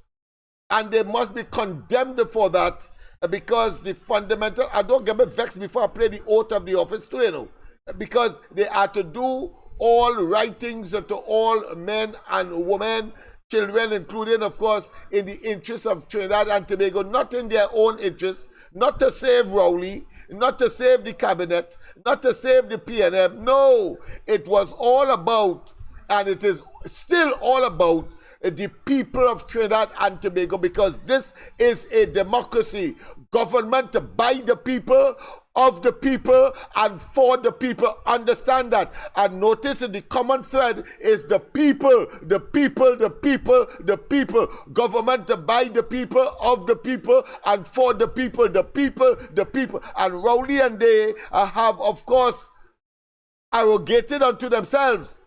and they must be condemned for that, because the fundamental, I don't get me vexed before I play the oath of the office too, you know, because they are to do all right things to all men and women, children including, of course, in the interests of Trinidad and Tobago, not in their own interests, not to save Rowley, not to save the cabinet, not to save the PNM. No, it was all about, and it is still all about, the people of Trinidad and Tobago, because this is a democracy, government by the people, of the people, and for the people. Understand that. And notice that the common thread is the people, the people, the people, the people. Government by the people, of the people, and for the people, the people, the people. And Rowley and they have, of course, arrogated unto themselves,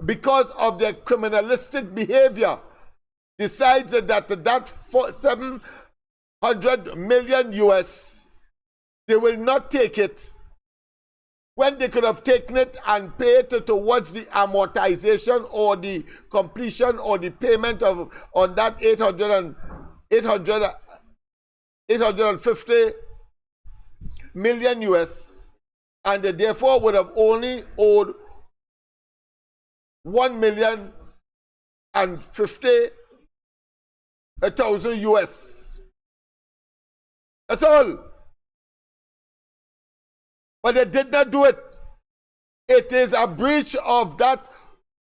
because of their criminalistic behavior, decides that 700 million US, they will not take it, when they could have taken it and paid it towards the amortization or the completion or the payment of on that 850 million US, and they therefore would have only owed 1,050,000 US. That's all. But they did not do it. It is a breach of that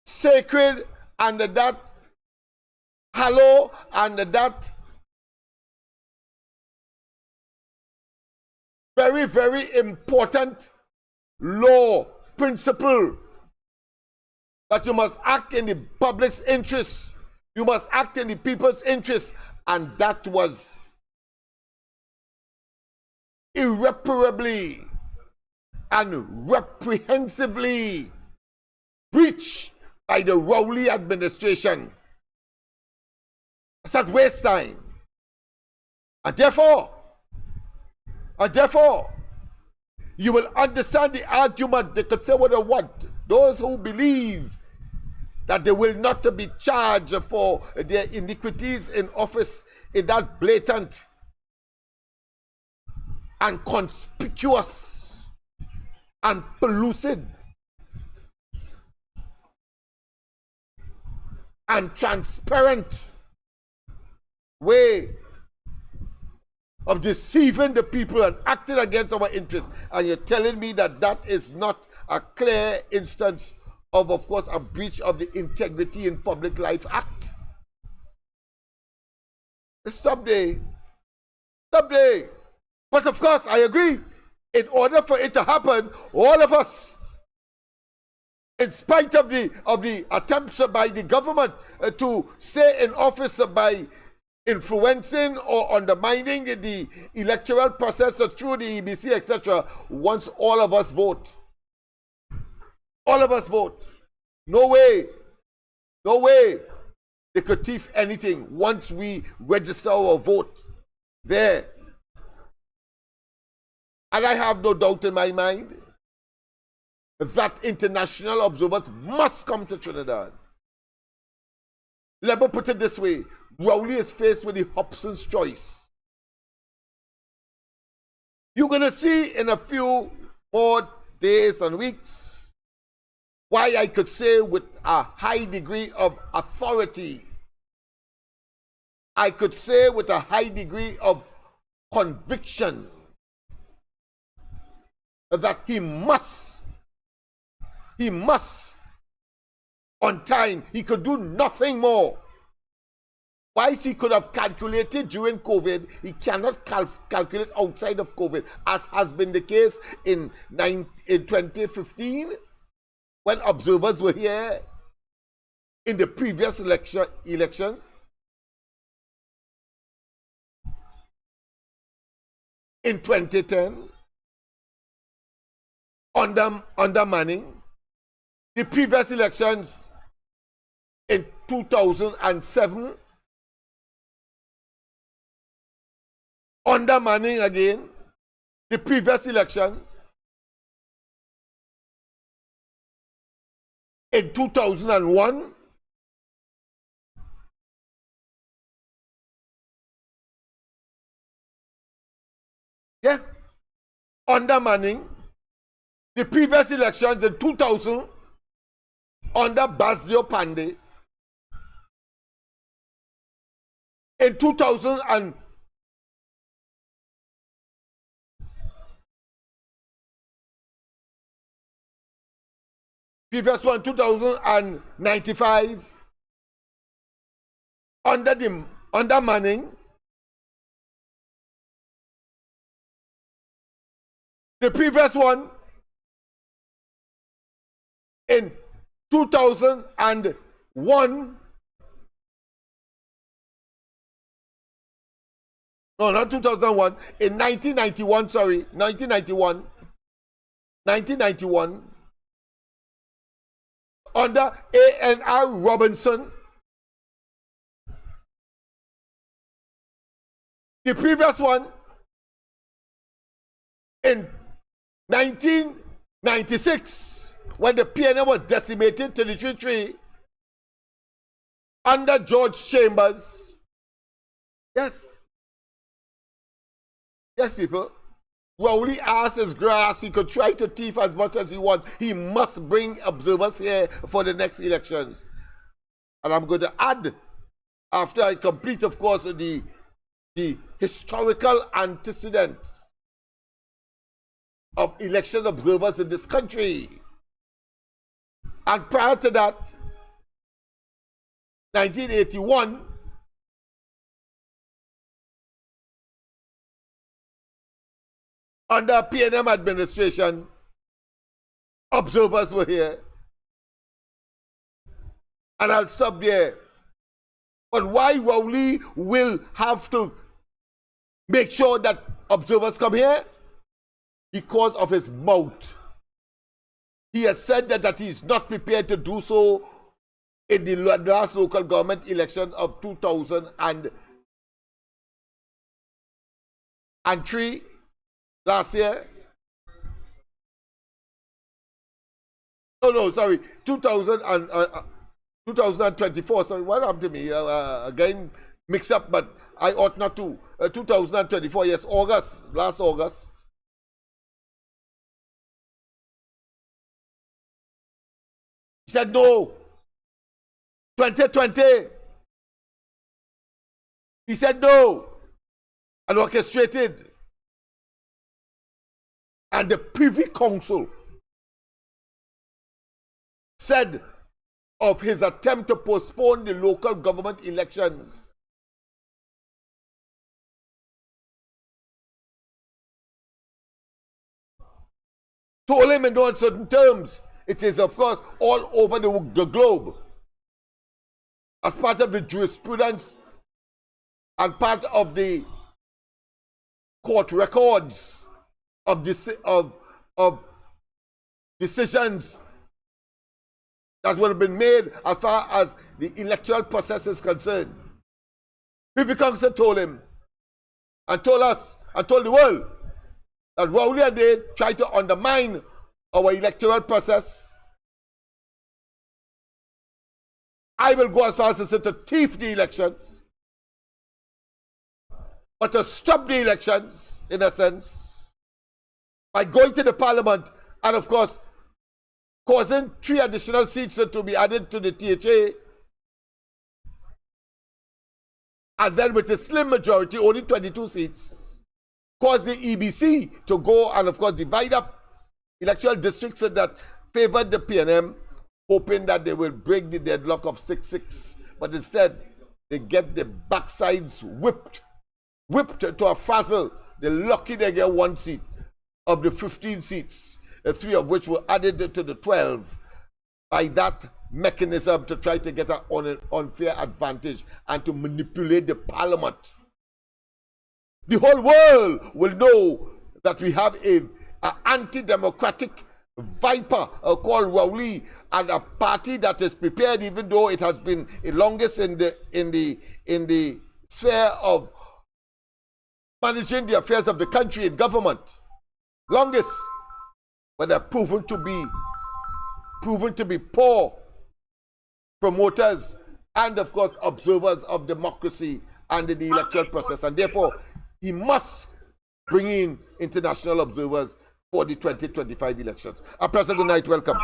sacred and that hallow and that very, very important law principle that you must act in the public's interest. You must act in the people's interest. And that was irreparably and reprehensively breached by the Rowley administration. It's not waste time. And therefore, you will understand the argument. They could say what they want. Those who believe that they will not be charged for their iniquities in office in that blatant and conspicuous and pellucid and transparent way of deceiving the people and acting against our interests. And you're telling me that that is not a clear instance of course, a breach of the Integrity in Public Life Act? Stop there. Stop there. But of course, I agree. In order for it to happen, all of us, in spite of the attempts by the government to stay in office by influencing or undermining the electoral process through the EBC, etc., once all of us vote. All of us vote. No way they could thief anything once we register our vote there. And I have no doubt in my mind that international observers must come to Trinidad. Let me put it this way. Rowley is faced with the Hobson's choice. You're going to see in a few more days and weeks why I could say with a high degree of authority, I could say with a high degree of conviction that he must, on time, he could do nothing more. Whilst he could have calculated during COVID, he cannot calculate outside of COVID, as has been the case in 2015, when observers were here in the previous elections. In 2010, under Manning, the previous elections in 2007, under Manning again, the previous elections in 2001, yeah, under Manning, the previous elections in 2000, under Basio Pandey, in 2000 and previous one, 2095, under Manning, the previous one in 2001, no, not 2001, in 1991, sorry, 1991, under A.N.R. Robinson. The previous one in 1996, when the PNM was decimated to the tree, under George Chambers. Yes. Yes, people. Rowley asked his grass, he could try to thief as much as he wants. He must bring observers here for the next elections. And I'm going to add, after I complete, of course, the historical antecedent of election observers in this country. And prior to that, 1981, Under PNM administration, observers were here. And I'll stop there. But why Rowley will have to make sure that observers come here? Because of his mouth. He has said that he is not prepared to do so in the last local government election of 2003, last year. Oh no, sorry, 2024. Sorry, what happened to me? Again, mix up, but I ought not to. 2024, yes, August, last August. He said no. 2020. He said no. And orchestrated. And the Privy Council said of his attempt to postpone the local government elections. Told him in no uncertain terms. It is, of course, all over the globe. As part of the jurisprudence and part of the court records of decisions that would have been made as far as the electoral process is concerned. Privy Council told him and told us and told the world that Rowley and they tried to undermine our electoral process. I will go as far as to say to thief the elections, but to stop the elections, in a sense, by going to the parliament and, of course, causing 3 additional seats to be added to the THA, and then with a slim majority, only 22 seats, cause the EBC to go and, of course, divide up electoral districts that favored the PNM, hoping that they will break the deadlock of 6-6. But instead, they get the backsides whipped to a frazzle. They're lucky they get 1 seat of the 15 seats, 3 of which were added to the 12 by that mechanism to try to get an unfair advantage and to manipulate the parliament. The whole world will know that we have an anti-democratic viper called Rowley, and a party that is prepared, even though it has been the longest in the sphere of managing the affairs of the country in government, longest, but they're proven to be poor promoters and, of course, observers of democracy and the electoral process, and therefore he must bring in international observers for the 2025 elections. President, good night, welcome.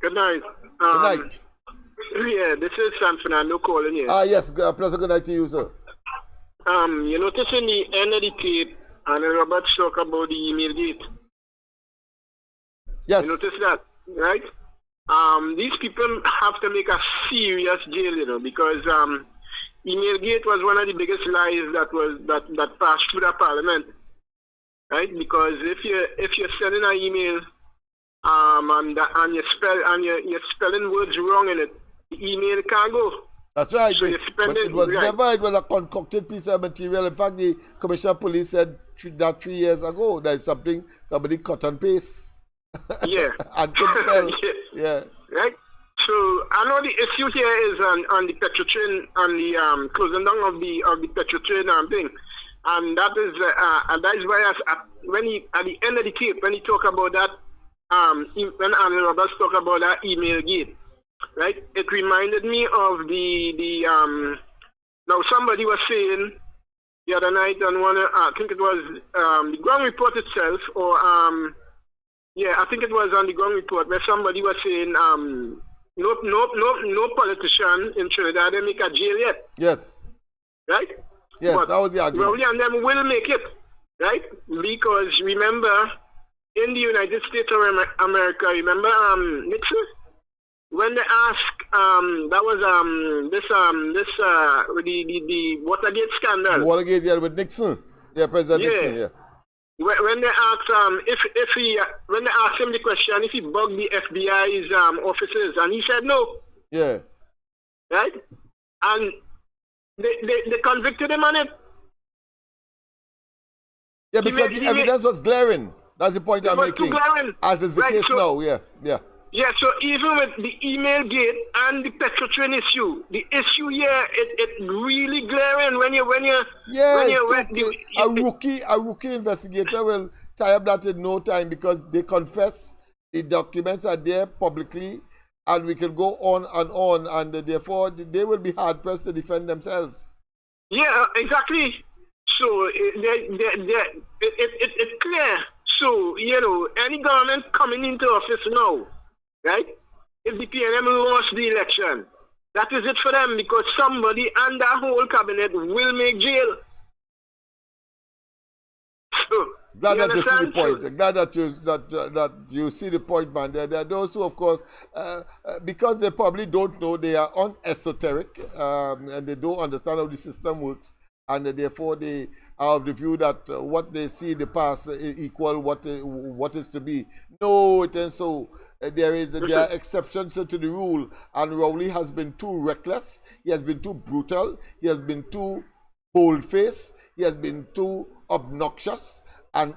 Good night. Good night. Yeah, this is San Fernando calling you. Yes, President, good night to you, sir. You notice in the end of the tape, and Robert talk about the email gate. Yes. You notice that, right? These people have to make a serious deal, because email gate was one of the biggest lies that passed through the parliament. Right, because if you're sending an email and you're spelling words wrong in it, the email can't go. That's right. So but it was never. It was a concocted piece of material. In fact, the Commissioner of Police said that 3 years ago that something somebody cut and paste. Yeah. And couldn't spell. Yeah. Right. So I know the issue here is on the Petrotrin and the closing down of the Petrotrin thing. And that is why when he at the end of the tape, when he talk about that, when Andy Roberts talk about that email gate, right? It reminded me of the now somebody was saying the other night on one, I think it was the ground report itself, or I think it was on the ground report where somebody was saying no politician in Trinidad they make a jail yet. Yes. Right. Yes, but that was the argument. Rowley and them will make it, right? Because remember, in the United States of America, remember Nixon? When they asked, that was the Watergate scandal. Watergate, yeah, with Nixon. Yeah, President Nixon, yeah. when they asked if he when they asked him the question if he bugged the FBI's officers, and he said no. Yeah. Right? And they convicted him on it. Yeah, because the evidence was glaring. That's the point I'm making. As is the case now, yeah. Yeah, so even with the email gate and the Petrotrin issue, the issue here, it really glaring when you a rookie investigator will tie up that in no time because they confess, the documents are there publicly, and we can go on, and therefore they will be hard pressed to defend themselves. Yeah, exactly. So it's clear. So any government coming into office now, right? If the PNM lost the election, that is it for them, because somebody and that whole cabinet will make jail. So, glad that you see the point. Glad that you see the point, man. There are those who, of course, because they probably don't know, they are on esoteric, and they don't understand how the system works, and therefore they are of the view that what they see in the past equal what is to be. No, it is so. There are exceptions to the rule, and Rowley has been too reckless. He has been too brutal. He has been too bold-faced. He has been too obnoxious and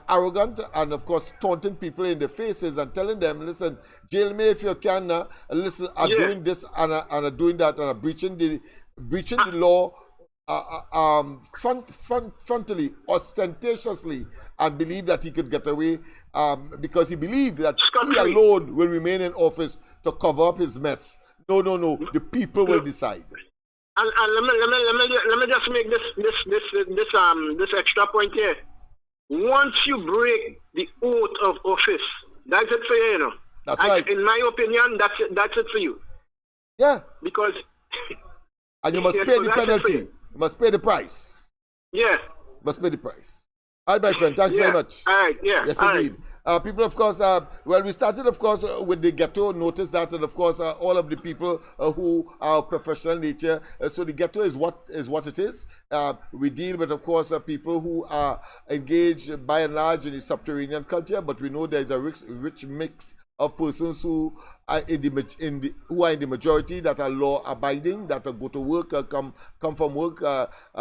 arrogant, and of course taunting people in the faces and telling them, listen, jail me if you can. Listen, I'm doing this and I'm doing that, and I'm breaching the law frontally, ostentatiously, and believe that he could get away because he believed that he alone will remain in office to cover up his mess. No. The people will decide. And let me just make this extra point here. Once you break the oath of office, that's it for you, That's right. In my opinion, that's it for you. Yeah. Because and you must pay the penalty. You must pay the price. Yeah. Must pay the price. All right, my friend. Thanks very much. All right. Yeah. Yes, all indeed. Right. People, of course, we started, of course, with the Ghetto. Notice that, and of course, all of the people who are of professional nature. So the Ghetto is what it is. We deal with, of course, people who are engaged by and large in the subterranean culture, but we know there is a rich mix of persons who are in the majority, that are law-abiding, that go to work, come from work,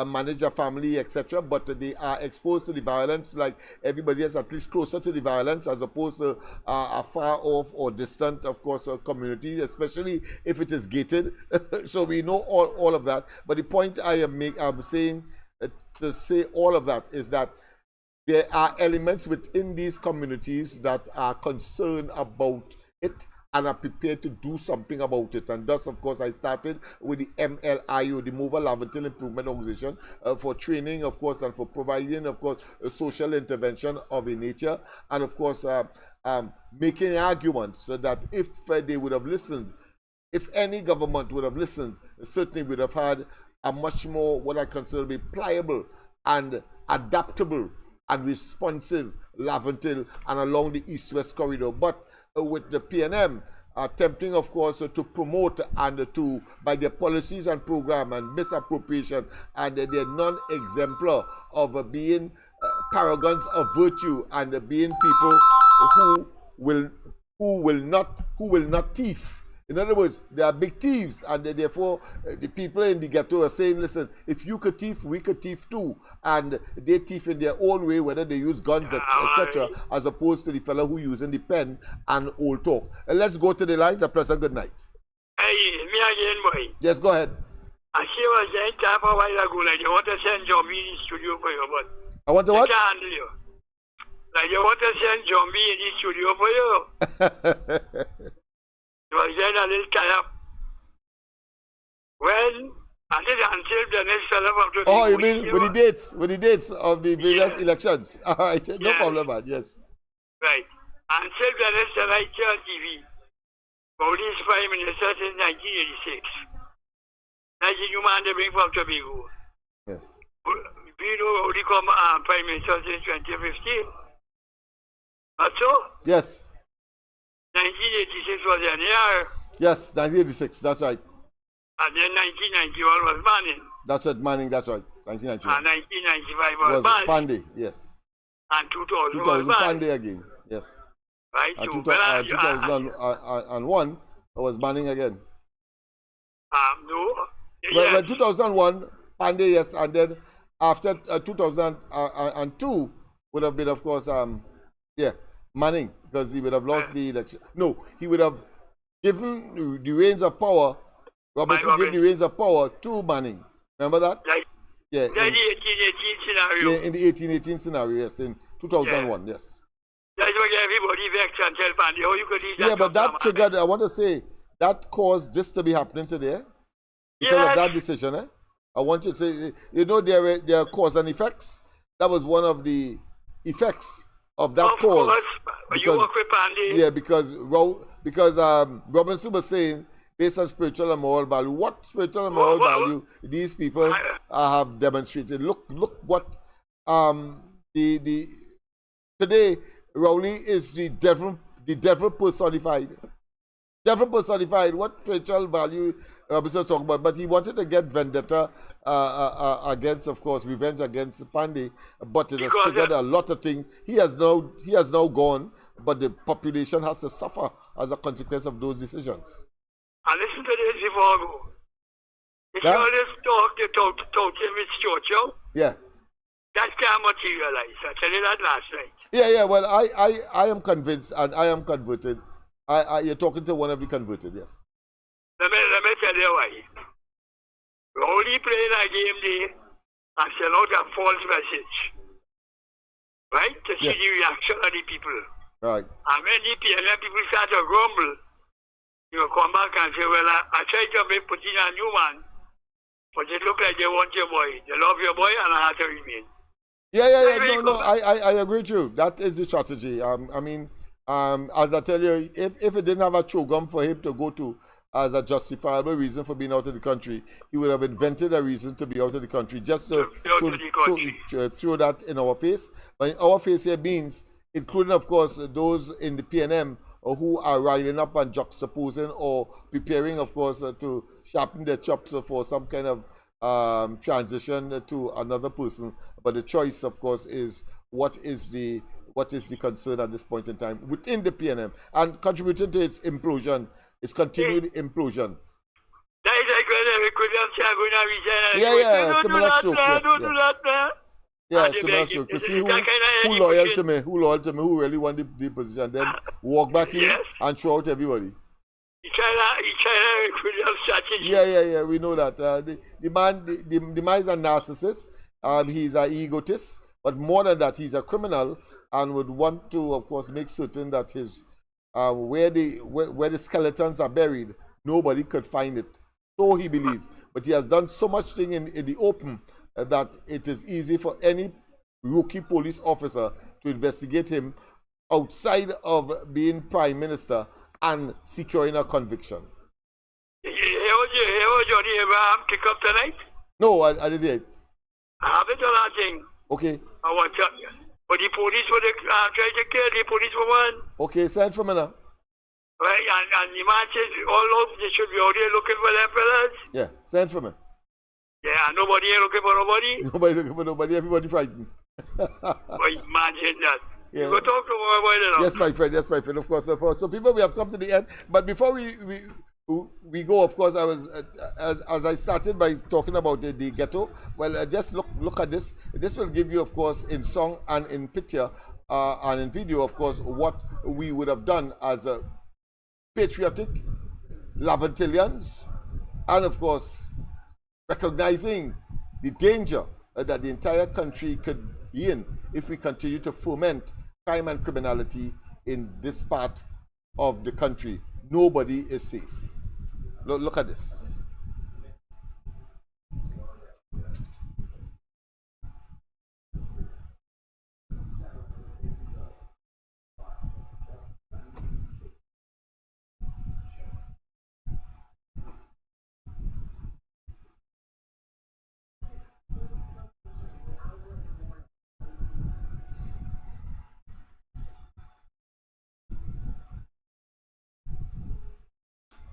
manage a family, etc. But they are exposed to the violence like everybody else, at least closer to the violence, as opposed to a far off or distant, of course, community, especially if it is gated. So we know all of that. But the point I'm saying to say all of that is that there are elements within these communities that are concerned about it and are prepared to do something about it. And thus, of course, I started with the MLIO, the Mobile Laventille Improvement Organization, for training, of course, and for providing, of course, a social intervention of a nature. And, of course, making arguments that if they would have listened, if any government would have listened, certainly would have had a much more, what I consider to be pliable and adaptable and responsive Laventille and along the east-west corridor. But with the PNM attempting, of course, to promote and to, by their policies and program and misappropriation, and their non-exemplar of being paragons of virtue and being people who will not thief. In other words, they are big thieves, and therefore the people in the ghetto are saying, listen, if you could thief, we could thief too. And they thief in their own way, whether they use guns, etc., as opposed to the fellow who using the pen and old talk. Let's go to the lines. Press a good night. Hey, me again, boy. Yes, go ahead. I see what you're saying a while ago, like you want to send Zombie in the studio for you, but I want to what? I can't handle you. Like you want to send Zombie in the studio for you. You was then a little tired up. Well, I did until the next fella from the you mean with the dates of the various elections? All right, no problem, man. Yes. Right. Until the next fella on TV. Police Prime Minister since 1986. That's the new man they bring from Tobago. Yes. We know how they come Prime Minister since 2015. That's so? Yes. 1986 was an year. Yes, 1986, that's right. And then 1991 was Manning. That's right, Manning, that's right. 1991. And 1995 was Pandy, yes. And 2000 2000 was Pandey again. Yes. Right. And So, 2001 was Manning again. no. Well, 2001 Pandey, yes, and then after 2002 would have been, of course, Manning, because he would have lost the election. No, he would have given the reins of power. Robinson gave the reins of power to Manning. Remember that? Right. Yeah. In the 1818 scenario. Yeah, in the 1818 scenario, yes, in 2001, yes. That's what everybody vexed and tell Pandy how you could eat that. Yeah, but that triggered, I want to say, that caused this to be happening today because of that decision. I want you to say, you know, there are cause and effects. That was one of the effects of that cause. Course. Because, you work with Pandy. Yeah, because Robinson was saying, based on spiritual and moral value, what spiritual and moral value these people have demonstrated. Look what today Rowley is the devil personified. Devil personified. What spiritual value Robinson was talking about? But he wanted to get vendetta against, of course, revenge against Pandey. But it has triggered a lot of things. He has now gone, but the population has to suffer as a consequence of those decisions. And listen to this before I go. If you always talk to Miss Churchill, yeah, that can't materialize. I tell you that last night. Yeah. Well, I am convinced, and I am converted. You're talking to one of the converted, yes. Let me tell you why. We're only playing a game there and send out a false message, right? To see the reaction of the people. Right. And when the PLM people start to grumble, you will come back and say, well, I tried to put in a new man, but it look like they want your boy. They love your boy and I have to remain. Yeah. No, I agree with you. That is the strategy. As I tell you, if it didn't have a chogum for him to go to as a justifiable reason for being out of the country, he would have invented a reason to be out of the country just to throw that in our face. But in our face here means, including, of course, those in the PNM who are riling up and juxtaposing or preparing, of course, to sharpen their chops for some kind of transition to another person. But the choice, of course, is what is the concern at this point in time within the PNM and contributing to its implosion, its continued implosion. That is like when we could Yeah, similar stroke. Don't do that, man. Yeah, similar stroke. To see who loyal to me, who really want the position, then walk back in and throw out everybody. Yeah, we know that. The man is a narcissist. He's an egotist, but more than that, he's a criminal and would want to, of course, make certain that his where the skeletons are buried, nobody could find it. So he believes. But he has done so much thing in the open that it is easy for any rookie police officer to investigate him outside of being prime minister and securing a conviction. You Johnny Abraham kick up tonight? No, I didn't yet. I haven't done that thing. Okay. I want to. But the police were trying to kill the policewoman. Okay, send for me now. Right, and the man says all of they should be out there looking for them fellas. Yeah, send for me. Yeah, nobody here looking for nobody. Nobody looking for nobody, everybody frightened. But imagine that. Yeah. You go talk to more about it now. Yes, my friend, of course. So people, we have come to the end. But before we go, of course, I was as I started by talking about the ghetto. Well, just look at this. This will give you, of course, in song and in picture and in video, of course, what we would have done as a patriotic Lavantillians, and of course, recognizing the danger that the entire country could be in if we continue to foment crime and criminality in this part of the country. Nobody is safe. Look at this.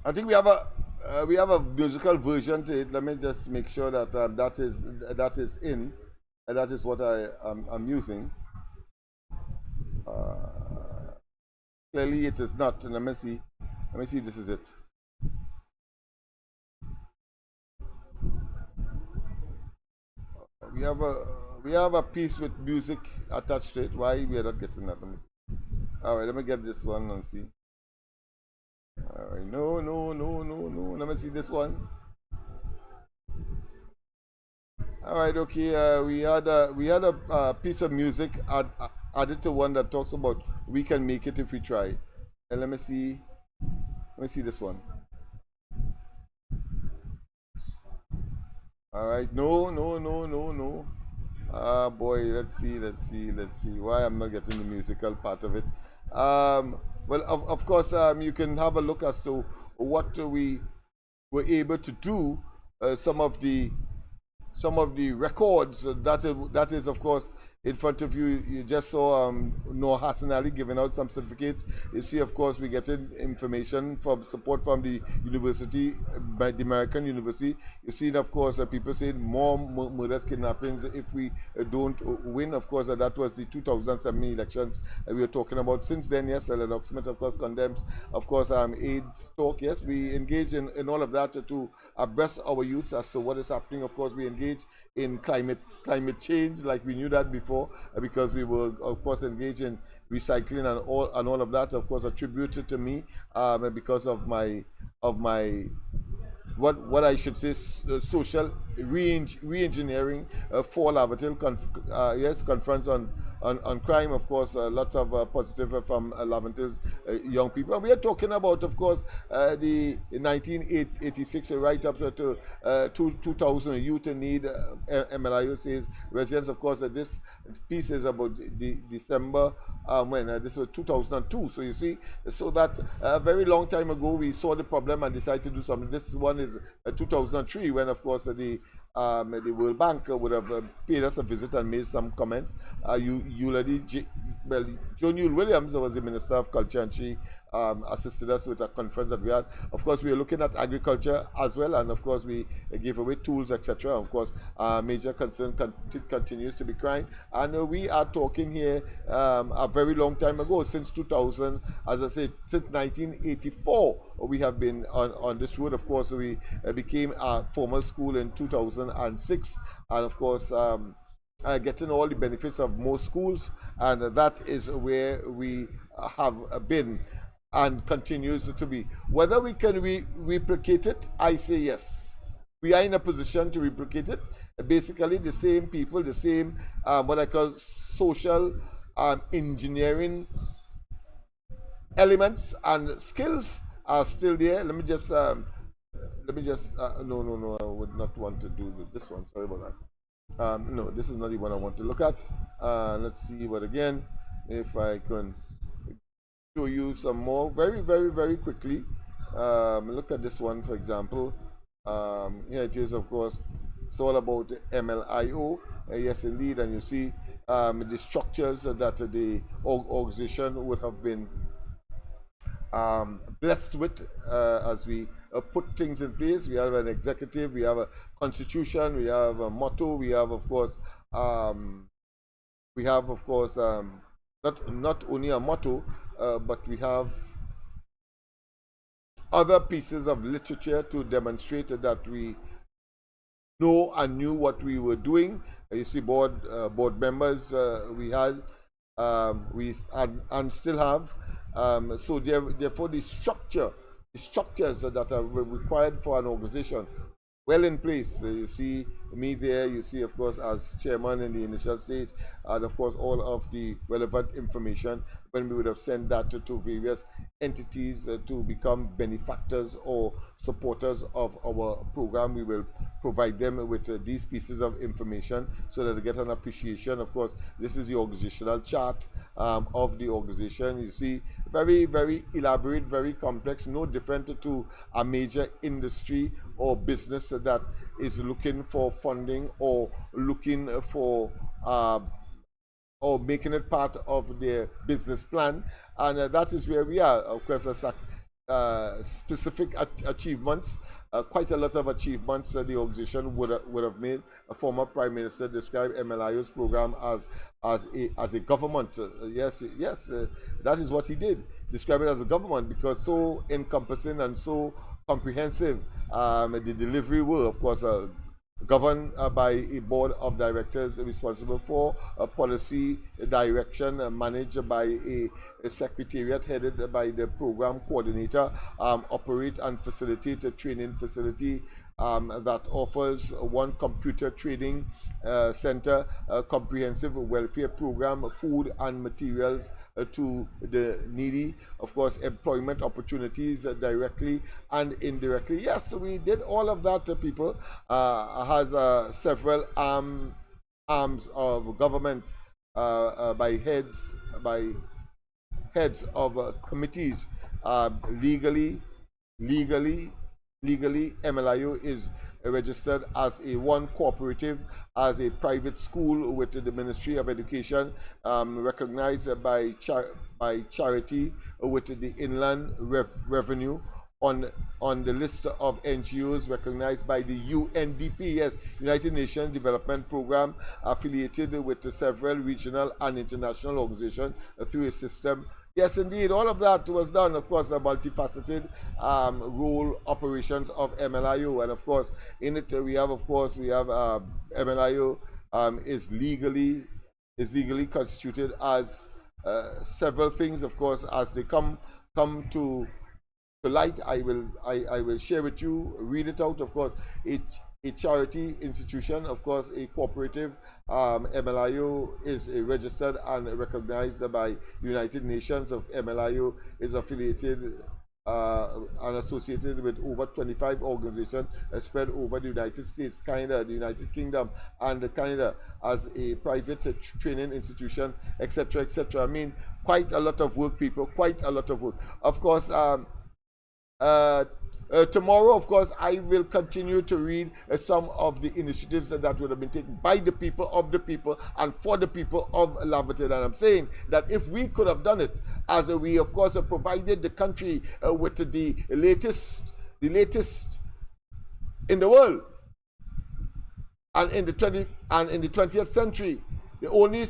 I think we have a musical version to it. Let me just make sure that that is in. That is what I'm using. Clearly, it is not. Let me see. Let me see if this is it. We have a piece with music attached to it. Why we are not getting that? Let me see. All right, let me get this one and see. All right, no. Let me see this one. All right, okay. We had a piece of music added to one that talks about we can make it if we try. And let me see. Let me see this one. All right, no. Ah, boy, let's see. Why I'm not getting the musical part of it. Well, of course, you can have a look as to what we were able to do. Some of the records that is of course in front of you. You just saw Noor Hassan Ali giving out some certificates. You see, of course, we getting information from support from the university, by the American University. You see, of course, people saying more murders, kidnappings if we don't win. Of course, that was the 2007 elections we were talking about. Since then, yes, Lennox Smith, of course, condemns, of course, AIDS talk. Yes, we engage in all of that to abreast our youths as to what is happening. Of course, we engage in climate change, like we knew that before, because we were, of course, engaged in recycling and all of that. Of course, attributed to me because of my what I should say social re-engineering for Lavatil. Yes, conference on crime. Of course, lots of positive from Lavatil's young people. And we are talking about, of course, the 1986 right up to 2000 youth in need. MLIO says residents. Of course, this piece is about the December when this was 2002. So you see, so that a very long time ago we saw the problem and decided to do something. This one is 2003, when, of course, the World Bank would have paid us a visit and made some comments. Joan Yule Williams was the Minister of Culture, and she assisted us with a conference that we had. Of course, we are looking at agriculture as well, and of course, we gave away tools, etc. Of course, major concern continues to be crime, and we are talking here a very long time ago, since 2000, as I said, since 1984, we have been on this road. Of course, we became a formal school in 2006, and of course, getting all the benefits of most schools, and that is where we have been and continues to be. Whether we can replicate it, I say yes. We are in a position to replicate it. Basically, the same people, the same what I call social engineering elements and skills are still there. Let me just no, I would not want to do this one. Sorry about that. No, this is not the one I want to look at. Let's see, but again, if I can show you some more very quickly. Look at this one, for example. Here it is, of course. It's all about MLIO. Yes, indeed, and you see the structures that the organization would have been blessed with as we put things in place. We have an executive, we have a constitution, we have a motto, we have, of course, not only a motto, but we have other pieces of literature to demonstrate that we know and knew what we were doing. You see, board members we had, and still have. So therefore, the structures that are required for an organization well in place. You see me there, you see, of course, as chairman in the initial stage, and of course all of the relevant information when we would have sent that to various entities to become benefactors or supporters of our program. We will provide them with these pieces of information so that they get an appreciation. Of course, this is the organizational chart of the organization. You see, very elaborate, very complex, no different to a major industry or business that is looking for funding or looking for or making it part of their business plan, and that is where we are. Of course, specific achievements, quite a lot of achievements the organization would have made. A former Prime Minister described MLIO's program as a government. Yes, that is what he did. Describe it as a government because so encompassing and so comprehensive. The delivery were, of course, governed by a board of directors responsible for policy direction, managed by a secretariat headed by the program coordinator, operate and facilitate a training facility that offers one computer training center, a comprehensive welfare program, food and materials to the needy, of course, employment opportunities directly and indirectly. Yes, we did all of that, people. Has several arms of government by heads of committees. Legally, MLIO is registered as a one cooperative, as a private school with the Ministry of Education, recognized by charity with the Inland Revenue, on the list of NGOs recognized by the UNDP, yes, United Nations Development Program, affiliated with several regional and international organizations through a system. Yes, indeed, all of that was done. Of course, a multifaceted role operations of MLIO, and of course, in it we have MLIO is legally constituted as several things. Of course, as they come to light, I will share with you, read it out. Of course, a charity institution, of course, a cooperative. MLIO is registered and recognized by United Nations. Of MLIO is affiliated and associated with over 25 organizations spread over the United States, Canada, the United Kingdom, and Canada, as a private training institution, etc., etc. I mean, quite a lot of work, people, quite a lot of work. Of course, tomorrow, of course, I will continue to read some of the initiatives that would have been taken by the people, of the people, and for the people of Lamberton. And I'm saying that if we could have done it, as we, of course, have provided the country with the latest in the world, and in the 20th century, the only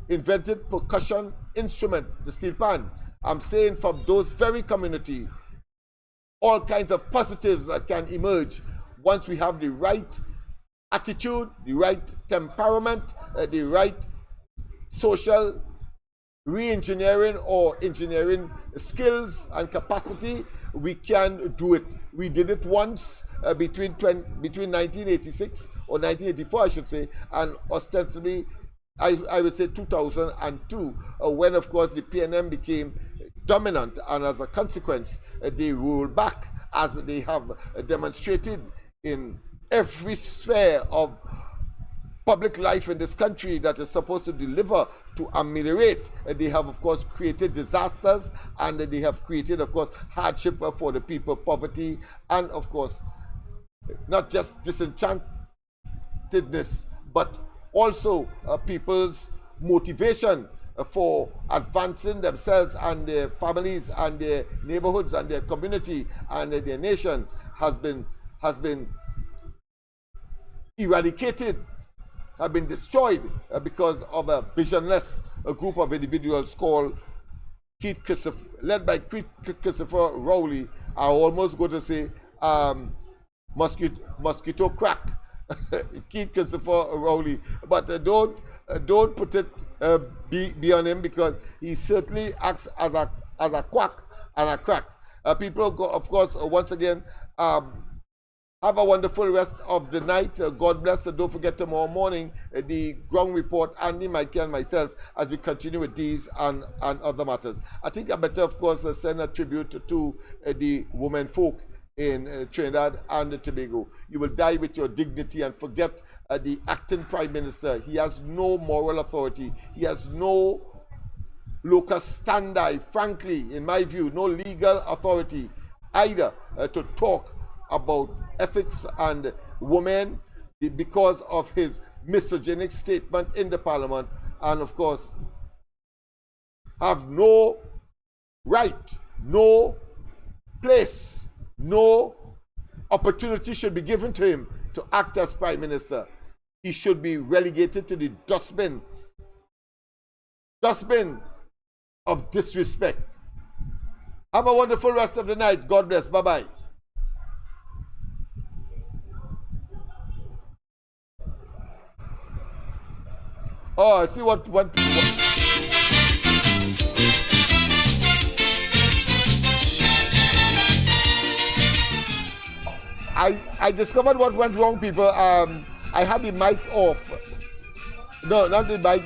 invented percussion instrument, the steel pan. I'm saying from those very community, all kinds of positives that can emerge once we have the right attitude, the right temperament, the right social re-engineering or engineering skills and capacity. We can do it. We did it once between 1986 or 1984, I should say, and ostensibly, I would say 2002, when, of course, the PNM became dominant, and as a consequence, they roll back, as they have demonstrated in every sphere of public life in this country that is supposed to deliver to ameliorate. They have, of course, created disasters, and they have created, of course, hardship for the people, poverty, and, of course, not just disenchantedness, but also people's motivation for advancing themselves and their families and their neighborhoods and their community and their nation has been eradicated, have been destroyed because of a visionless group of individuals called led by Keith Christopher Rowley. I almost go to say mosquito crack. Keith Christopher Rowley, but don't put it be on him, because he certainly acts as a quack and a crack. People go, of course, once again, have a wonderful rest of the night. God bless. Don't forget tomorrow morning the ground report, Andy, Mikey, and myself, as we continue with these and other matters. I think I better, of course, send a tribute to the women folk in Trinidad and Tobago. You will die with your dignity and forget the acting Prime Minister. He has no moral authority. He has no locus standi, frankly, in my view, no legal authority either to talk about ethics and women, because of his misogynic statement in the Parliament, and of course have no right, no place, no opportunity should be given to him to act as Prime Minister. He should be relegated to the dustbin of disrespect. Have a wonderful rest of the night. God bless. Bye-bye. Oh, I see what I discovered what went wrong, people. I had the mic off. No, not the mic,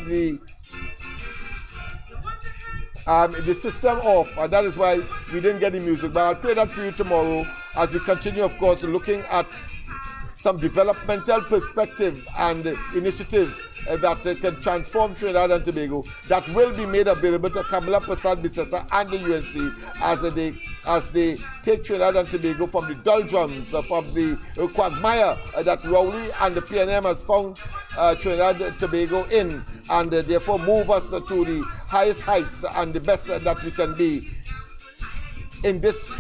the system off, and that is why we didn't get the music. But I'll play that for you tomorrow as we continue, of course, looking at some developmental perspective and initiatives that can transform Trinidad and Tobago, that will be made available to Kamala Prasad-Bissessar and the UNC as they take Trinidad and Tobago from the doldrums, from the quagmire that Rowley and the PNM has found Trinidad and Tobago in, and therefore move us to the highest heights and the best that we can be in this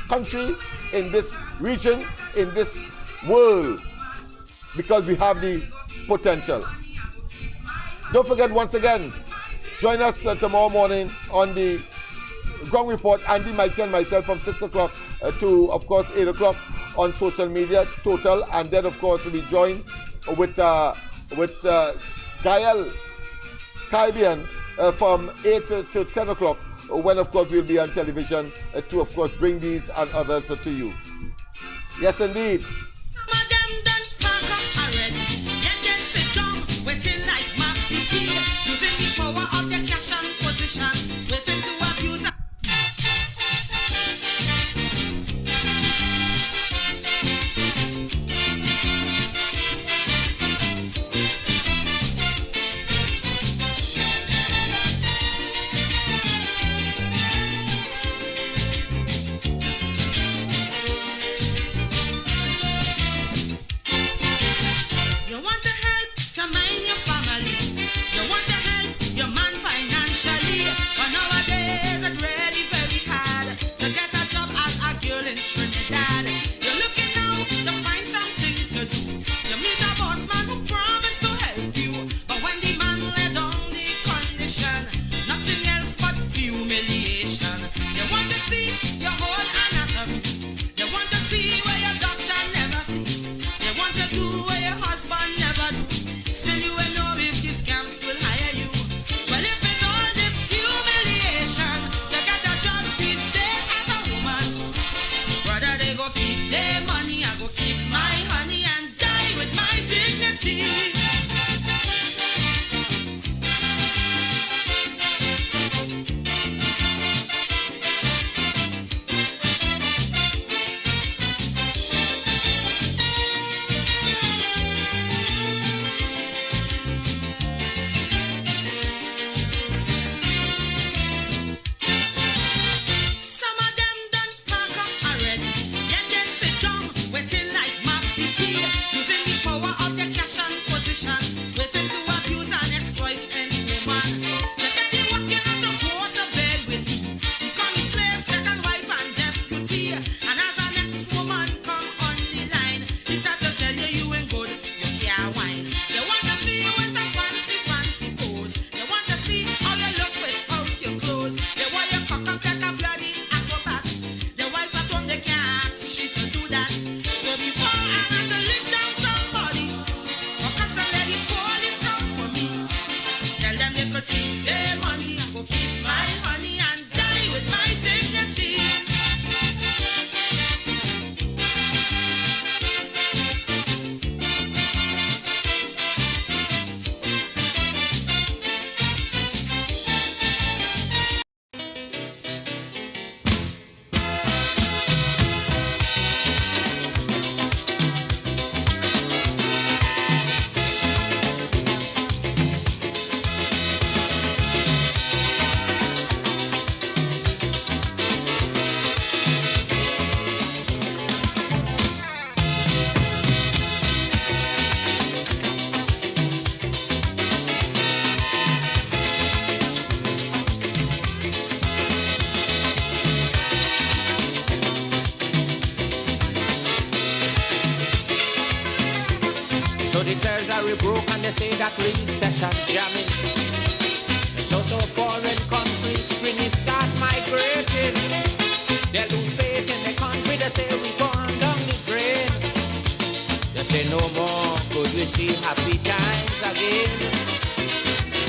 country, in this region, in this world, because we have the potential. Don't forget, once again, join us tomorrow morning on the Ground Report. Andy, Michael, and myself from 6 o'clock to, of course, 8 o'clock on social media total, and then, of course, we join with Gael Caribbean from 8 to 10 o'clock, when, of course, we'll be on television to, of course, bring these and others to you. Yes, indeed. They go keep So the treasury broke and they say that recession jamming. So foreign countries really start migrating. They lose faith in the country, they say we gone down the drain. They say no more could we see happy times again.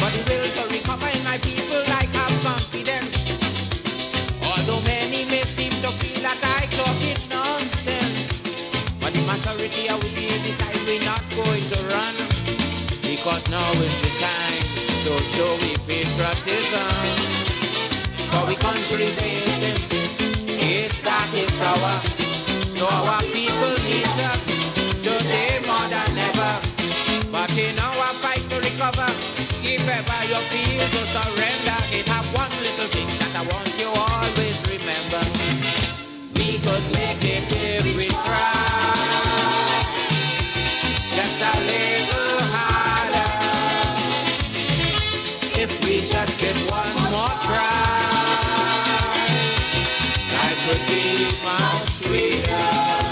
But the will to recover in my people like have confidence. Although many may seem to feel that I talk it nonsense, but the majority of we decide we're not going to run, because now is the time to show we patriotism. For we country facing, it's darkest hour, so our people need us today more than ever. But in our fight to recover, if ever you feel to surrender, it have one little thing that I want you always remember. We could make it if we try, just a little harder. If we just get one more try, life would be much sweeter.